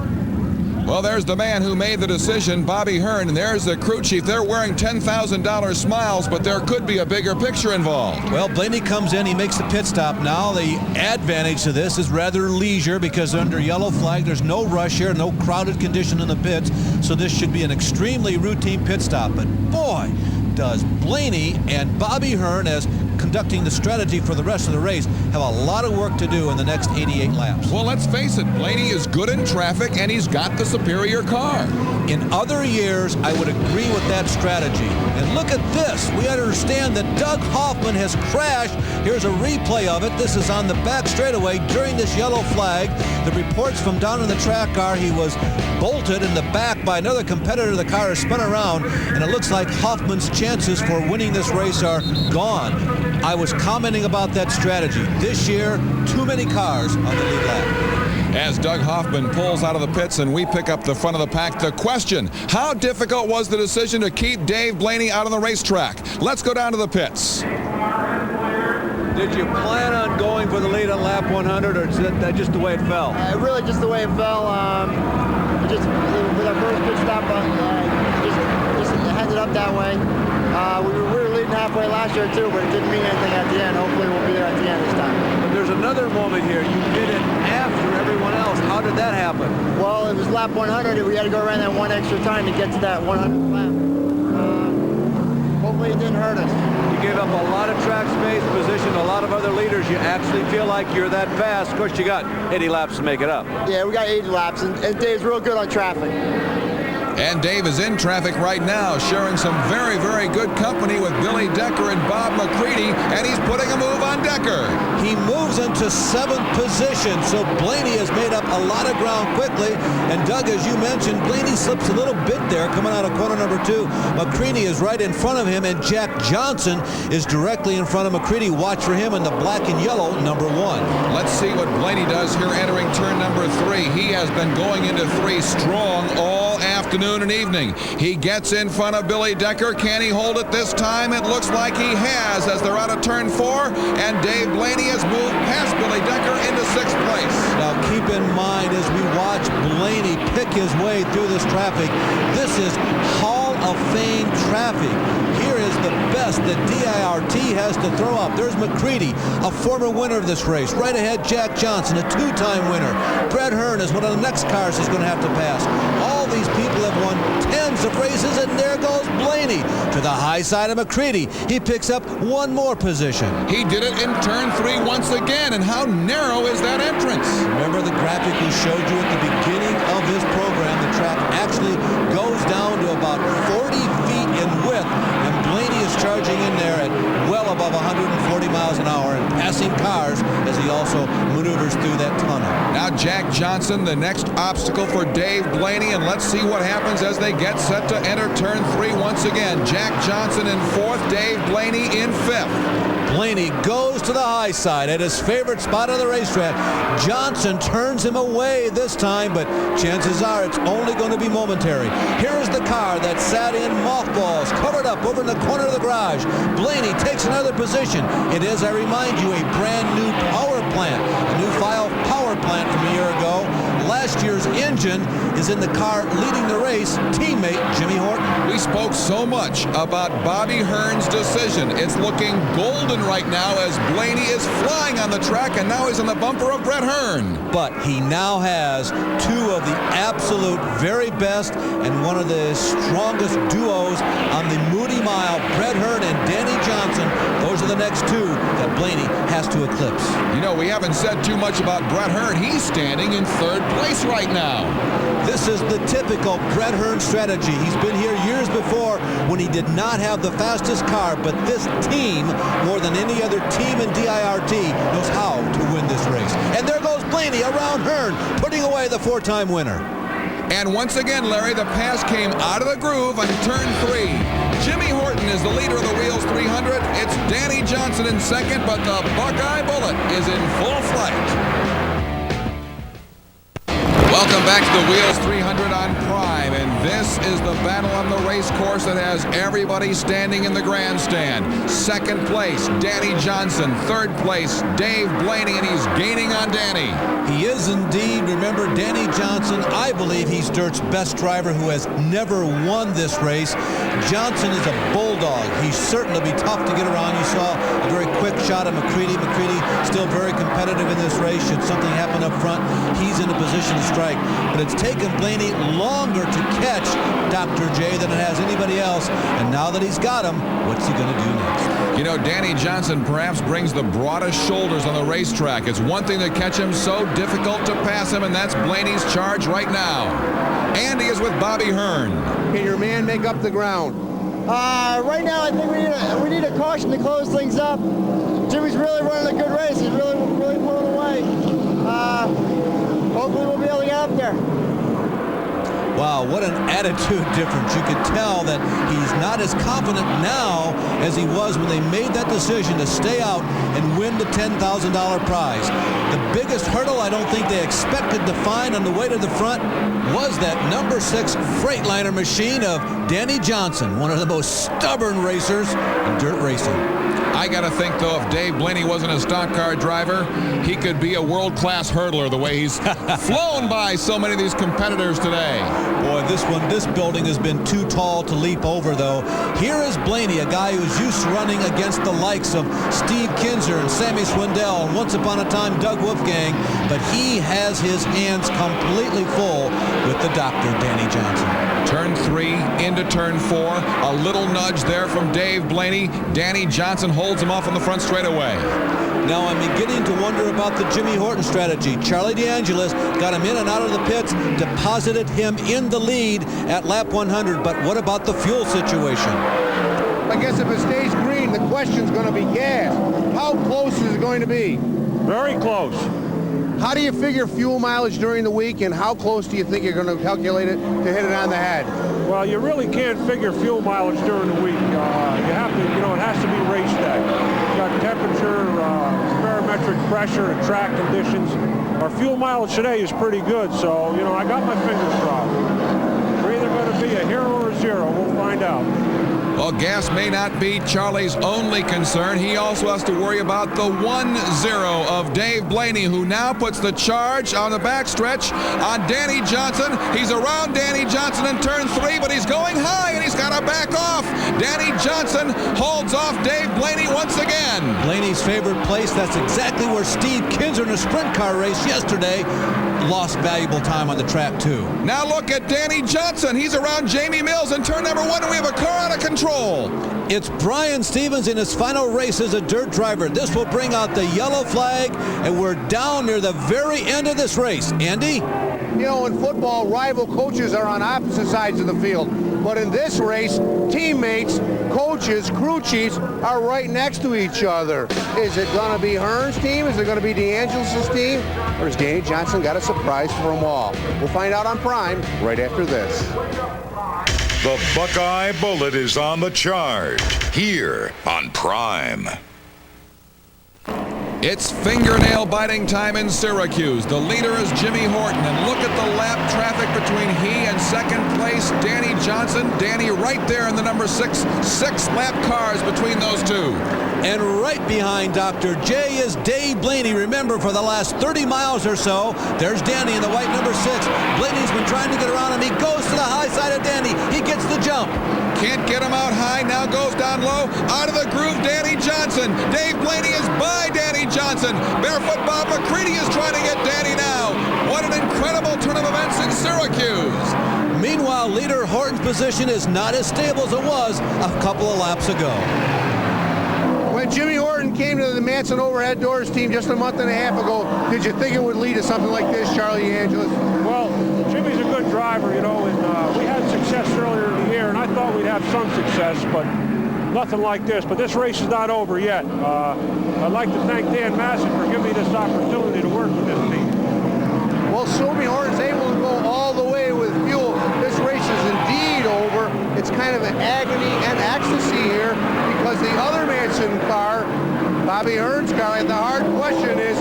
Well, there's the man who made the decision, Bobby Hearn, and there's the crew chief. They're wearing $10,000 smiles, but there could be a bigger picture involved. Well, Blaney comes in, he makes the pit stop now. The advantage to this is rather leisure because under yellow flag, there's no rush here, no crowded condition in the pits, so this should be an extremely routine pit stop. But boy, does Blaney and Bobby Hearn, as conducting the strategy for the rest of the race, have a lot of work to do in the next 88 laps. Well, let's face it, Blaney is good in traffic and he's got the superior car. In other years, I would agree with that strategy. And look at this. We understand that Doug Hoffman has crashed. Here's a replay of it. This is on the back straightaway during this yellow flag. The reports from down in the track are he was bolted in the back by another competitor. The car is spun around, and it looks like Hoffman's chances for winning this race are gone. I was commenting about that strategy. This year, too many cars on the lead lap. As Doug Hoffman pulls out of the pits and we pick up the front of the pack, the question, how difficult was the decision to keep Dave Blaney out on the racetrack? Let's go down to the pits. Did you plan on going for the lead on lap 100, or is that just the way it fell? Really just the way it fell. Just with our first pit stop, just headed up that way. We were leading halfway last year too, but it didn't mean anything at the end. Hopefully we'll be there at the end this time. But there's another moment here. You did it after everyone else. How did that happen? Well, it was lap 100. We had to go around that one extra time to get to that 100th lap. Hopefully it didn't hurt us. You gave up a lot of track space, positioned a lot of other leaders. You actually feel like you're that fast. Of course, you got 80 laps to make it up. Yeah, we got 80 laps, and Dave's real good on traffic. And Dave is in traffic right now, sharing some very, very good company with Billy Decker and Bob McCready, and he's putting a move on Decker. He moves into 7th position, so Blaney has made up a lot of ground quickly. And Doug, as you mentioned, Blaney slips a little bit there coming out of corner number 2. McCready is right in front of him, and Jack Johnson is directly in front of McCready. Watch for him in the black and yellow, number 1. Let's see what Blaney does here entering turn number 3. He has been going into 3 strong all afternoon and evening. He gets in front of Billy Decker. Can he hold it this time? It looks like he has as they're out of turn 4, and Dave Blaney has moved past Billy Decker into 6th place. Now keep in mind as we watch Blaney pick his way through this traffic, this is Hall of Fame traffic. Here is the best that DIRT has to throw up. There's McCready, a former winner of this race. Right ahead, Jack Johnson, a 2-time winner. Brett Hearn is one of the next cars he's going to have to pass. All these people have won tens of races, and there goes Blaney to the high side of McCready. He picks up 1 more position. He did it in turn 3 once again, and how narrow is that entrance? Remember the graphic we showed you at the beginning of this program? The track actually goes down to about 40 feet in width, and Blaney is charging in there at well above 140 miles an hour and passing cars as he also maneuvers through that tunnel. Now Jack Johnson, the next obstacle for Dave Blaney, and let's see what happens as they get set to enter turn 3 once again. Jack Johnson in 4th, Dave Blaney in 5th. Blaney goes to the high side at his favorite spot on the racetrack. Johnson turns him away this time, but chances are it's only going to be momentary. Here's the car that sat in mothballs, covered up over in the corner of the garage. Blaney takes another position. It is, I remind you, a brand new power plant, a new power plant from a year ago. last year's engine is in the car leading the race, teammate Jimmy Horton. We spoke so much about Bobby Hearn's decision. It's looking golden right now as Blaney is flying on the track, and now he's on the bumper of Brett Hearn. But he now has two of the absolute very best and one of the strongest duos on the Moody Mile, Brett Hearn and Danny Johnson. Those are the next two that Blaney has to eclipse. You know, we haven't said too much about Brett Hearn. He's standing in third place right now. This is the typical Brett Hearn strategy. He's been here years before when he did not have the fastest car, but this team, more than any other team in DIRT, knows how to win this race. And there goes Blaney around Hearn, putting away the four-time winner. And once again, Larry, the pass came out of the groove on turn 3. Jimmy Horton is the leader of the Wheels 300. It's Danny Johnson in second, but the Buckeye Bullet is in full flight. Welcome back to the Wheels 300 on Prime, and this is the battle on the race course that has everybody standing in the grandstand. Second place, Danny Johnson. Third place, Dave Blaney, and he's gaining on Danny. He is indeed. Remember, Danny Johnson, I believe he's Dirt's best driver who has never won this race. Johnson is a bulldog. He's certain to be tough to get around. You saw a very quick shot of McCready. McCready still very competitive in this race. Should something happen up front, he's in a position to strike. But it's taken Blaney longer to catch Dr. J than it has anybody else. And now that he's got him, what's he going to do next? You know, Danny Johnson perhaps brings the broadest shoulders on the racetrack. It's one thing to catch him, so difficult to pass him, and that's Blaney's charge right now. Andy is with Bobby Hearn. Can your man make up the ground? Right now, I think we need a caution to close things up. Jimmy's really running a good race. He's really pulling away. Hopefully we'll be able to get up there. Wow, what an attitude difference. You could tell that he's not as confident now as he was when they made that decision to stay out and win the $10,000 prize. The biggest hurdle I don't think they expected to find on the way to the front was that number 6 Freightliner machine of Danny Johnson, one of the most stubborn racers in dirt racing. I got to think, though, if Dave Blaney wasn't a stock car driver, he could be a world-class hurdler the way he's flown by so many of these competitors today. Boy, this building has been too tall to leap over, though. Here is Blaney, a guy who's used to running against the likes of Steve Kinzer and Sammy Swindell and once upon a time Doug Wolfgang, but he has his hands completely full with the doctor, Danny Johnson. Turn 3 into turn 4. A little nudge there from Dave Blaney. Danny Johnson holds him off on the front straightaway. Now I'm beginning to wonder about the Jimmy Horton strategy. Charlie DeAngelis got him in and out of the pits, deposited him in the lead at lap 100. But what about the fuel situation? I guess if it stays green, the question's going to be gas. How close is it going to be? Very close. How do you figure fuel mileage during the week, and how close do you think you're going to calculate it to hit it on the head? Well, you really can't figure fuel mileage during the week. You have to, it has to be race day. You got temperature, barometric pressure, and track conditions. Our fuel mileage today is pretty good, so, I got my fingers crossed. We're either going to be a hero or a zero. We'll find out. Well, gas may not be Charlie's only concern. He also has to worry about the 1-0 of Dave Blaney, who now puts the charge on the backstretch on Danny Johnson. He's around Danny Johnson in turn 3, but he's going high, and he's got to back off. Danny Johnson holds off Dave Blaney once again. Blaney's favorite place, that's exactly where Steve Kinzer in a sprint car race yesterday lost valuable time on the track, too. Now look at Danny Johnson. He's around Jamie Mills in turn number 1, and we have a car out of control. It's Brian Stevens in his final race as a dirt driver. This will bring out the yellow flag, and we're down near the very end of this race. Andy? In football, rival coaches are on opposite sides of the field. But in this race, teammates, coaches, crew chiefs are right next to each other. Is it going to be Hearn's team? Is it going to be DeAngelis' team? Or has Danny Johnson got a surprise for them all? We'll find out on Prime right after this. The Buckeye Bullet is on the charge here on Prime. It's fingernail biting time in Syracuse. The leader is Jimmy Horton, and look at the lap traffic between he and second place Danny Johnson. Danny right there in the number 6 lap cars between those two. And right behind Dr. J is Dave Blaney. Remember, for the last 30 miles or so, there's Danny in the white number 6. Blaney's been trying to get around him. He goes to the high side of Danny. He gets the jump. Can't get him out high, now goes down low. Out of the groove, Danny Johnson. Dave Blaney is by Danny Johnson. Barefoot Bob McCready is trying to get Danny now. What an incredible turn of events in Syracuse. Meanwhile, leader Horton's position is not as stable as it was a couple of laps ago. When Jimmy Horton came to the Manson Overhead Doors team just a month and a half ago, did you think it would lead to something like this, Charlie DeAngelis? Well, Jimmy's a good driver, you know, and we had success earlier in the year, and I thought we'd have some success, but nothing like this. But this race is not over yet. I'd like to thank Dan Masson for giving me this opportunity to work with this team. Well, Jimmy Horton's able to go all the way with fuel. This race is indeed over. It's kind of an agony and ecstasy here because the other Manson car, Bobby Hearn's car, the hard question is,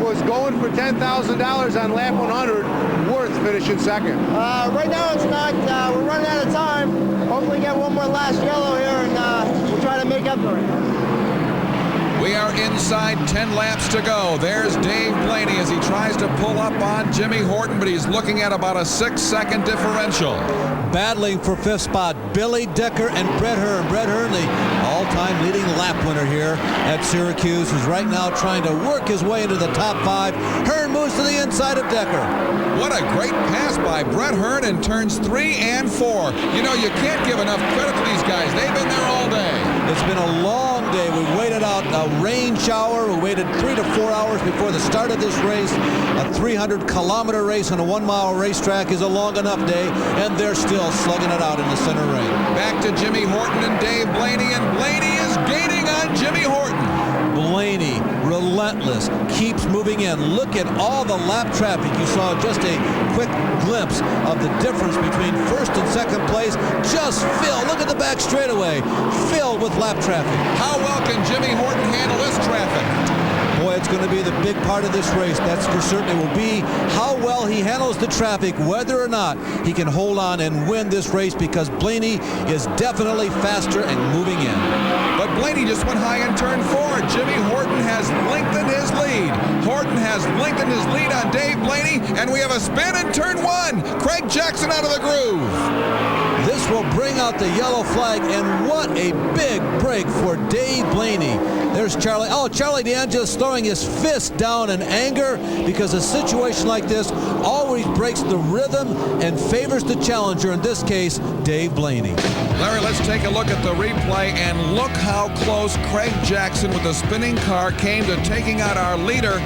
was going for $10,000 on lap 100 worth finishing second? Right now it's not. We're running out of time. Hopefully get one more last yellow here and we'll try to make up for it. We are inside 10 laps to go. There's Dave Blaney as he tries to pull up on Jimmy Horton, but he's looking at about a 6-second differential. Battling for 5th spot, Billy Decker and Brett Hearn. Brett Hearn, the all-time leading lap winner here at Syracuse, who's right now trying to work his way into the top 5. Hearn moves to the inside of Decker. What a great pass by Brett Hearn in turns 3 and 4. You know, you can't give enough credit to these guys. They've been there all day. It's been a long day. We waited out a rain shower. We waited 3 to 4 hours before the start of this race. A 300-kilometer race on a 1-mile racetrack is a long enough day, and they're still slugging it out in the center ring. Back to Jimmy Horton and Dave Blaney, and Blaney is gaining on Jimmy Horton. Blaney, relentless, keeps moving in. Look at all the lap traffic. You saw just a quick glimpse of the difference between first and second place. Just filled. Look at the back straightaway, filled with lap traffic. How well can Jimmy Horton handle this traffic? Boy, it's going to be the big part of this race. That's for certain. It will be how well he handles the traffic, whether or not he can hold on and win this race, because Blaney is definitely faster and moving in. But Blaney just went high in turn 4. Jimmy Horton has lengthened his lead. Horton has lengthened his lead on Dave Blaney, and we have a spin in turn 1. Craig Jackson out of the groove. This will bring out the yellow flag, and what a big break for Dave Blaney. There's Charlie. Oh, Charlie DeAngelis throwing his fist down in anger because a situation like this always breaks the rhythm and favors the challenger, in this case, Dave Blaney. Larry, let's take a look at the replay, and look how close Craig Jackson with the spinning car came to taking out our leader,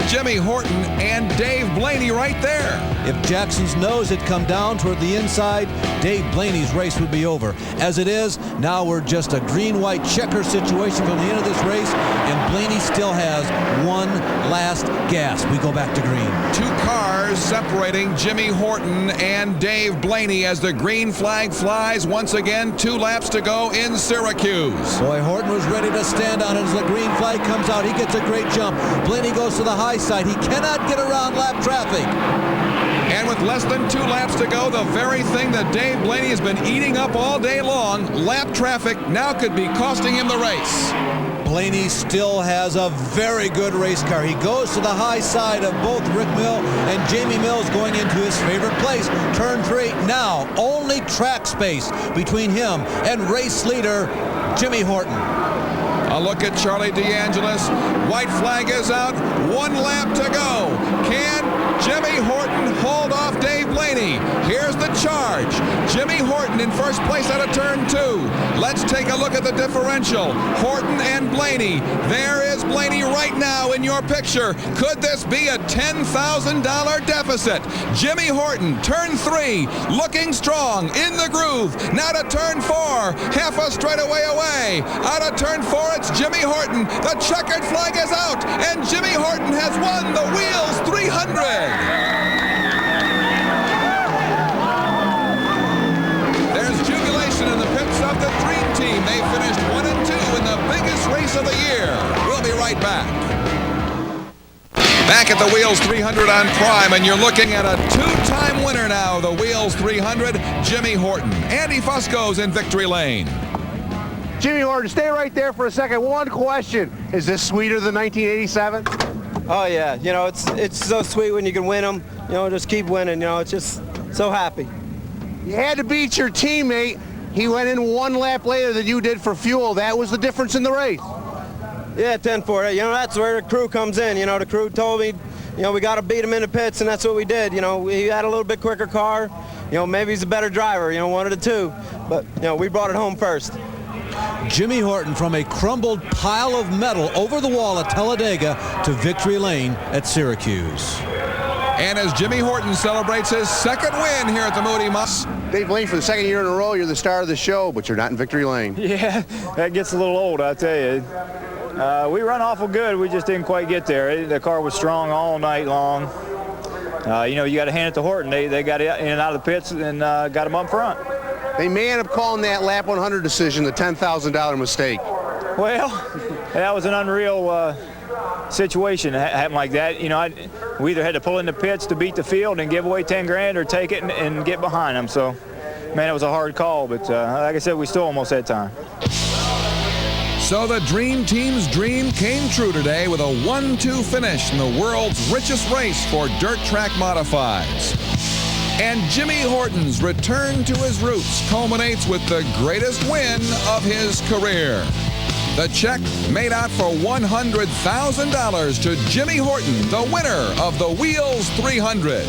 Jimmy Horton, and Dave Blaney right there. If Jackson's nose had come down toward the inside, Dave Blaney's race would be over. As it is, now we're just a green-white checker situation from the end of this race, and Blaney still has one last gasp. We go back to green. 2 cars separating Jimmy Horton and Dave Blaney as the green flag flies once again. 2 laps to go in Syracuse. Boy, Horton was ready to stand on it as the green flag comes out. He gets a great jump. Blaney goes to the high side. He cannot get around lap traffic. And with less than 2 laps to go, the very thing that Dave Blaney has been eating up all day long, lap traffic, now could be costing him the race. Blaney still has a very good race car. He goes to the high side of both Rick Mill and Jamie Mills, going into his favorite place. Turn 3 now. Only track space between him and race leader Jimmy Horton. A look at Charlie DeAngelis. White flag is out. 1 lap to go. Can Jimmy Horton hold off Dave Blaney? Here's the charge. Jimmy Horton in first place out of turn 2. Let's take a look at the differential. Horton and Blaney. There is Blaney right now in your picture. Could this be a $10,000 deficit? Jimmy Horton, turn 3, looking strong, in the groove. Now to turn 4, half a straightaway away. Out of turn 4, it's Jimmy Horton. The checkered flag is out, and Jimmy Horton has won the Wheels 300. There's jubilation in the pits of the Dream Team. They finished 1 and 2 in the biggest race of the year. We'll be right back. Back at the Wheels 300 on Prime, and you're looking at a 2-time winner now, the Wheels 300, Jimmy Horton. Andy Fusco's in victory lane. Jimmy Horton, stay right there for a second. One question. Is this sweeter than 1987? Oh, yeah. You know, it's so sweet when you can win them. You know, just keep winning. You know, it's just so happy. You had to beat your teammate. He went in 1 lap later than you did for fuel. That was the difference in the race. Yeah, 10-4. You know, that's where the crew comes in. You know, the crew told me, you know, we got to beat him in the pits, and that's what we did. You know, he had a little bit quicker car. You know, maybe he's a better driver, you know, one of the two. But, you know, we brought it home first. Jimmy Horton from a crumbled pile of metal over the wall at Talladega to victory lane at Syracuse. And as Jimmy Horton celebrates his second win here at the Moody Mile. Dave Lane, for the second year in a row, you're the star of the show, but you're not in victory lane. Yeah, that gets a little old, I tell you. We run awful good. We just didn't quite get there. The car was strong all night long. You know, you got to hand it to Horton. They got in and out of the pits and got him up front. They may end up calling that lap 100 decision the $10,000 mistake. Well, that was an unreal situation. Happened like that. You know, we either had to pull in the pits to beat the field and give away 10 grand, or take it and get behind them. So, man, it was a hard call. But like I said, we still almost had time. So the Dream Team's dream came true today with a 1-2 finish in the world's richest race for dirt track modifieds. And Jimmy Horton's return to his roots culminates with the greatest win of his career. The check made out for $100,000 to Jimmy Horton, the winner of the Wheels 300.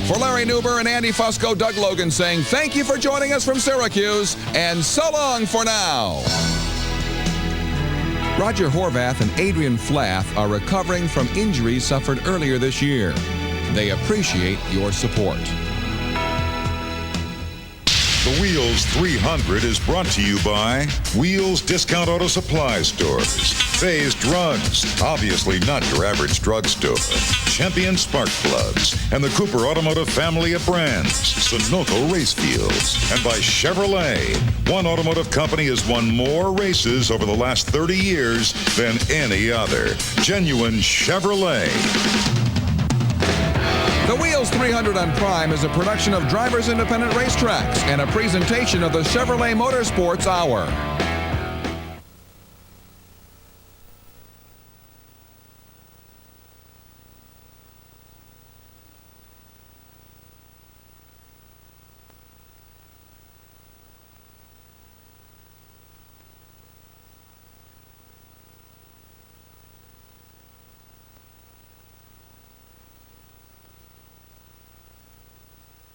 For Larry Newber and Andy Fusco, Doug Logan saying thank you for joining us from Syracuse, and so long for now. Roger Horvath and Adrian Flath are recovering from injuries suffered earlier this year. They appreciate your support. The Wheels 300 is brought to you by Wheels Discount Auto Supply Stores, Faye's Drugs, obviously not your average drugstore, Champion Spark Plugs, and the Cooper Automotive family of brands, Sunoco Race Fields, and by Chevrolet. One automotive company has won more races over the last 30 years than any other. Genuine Chevrolet. The Wheels 300 on Prime is a production of Drivers Independent Racetracks and a presentation of the Chevrolet Motorsports Hour.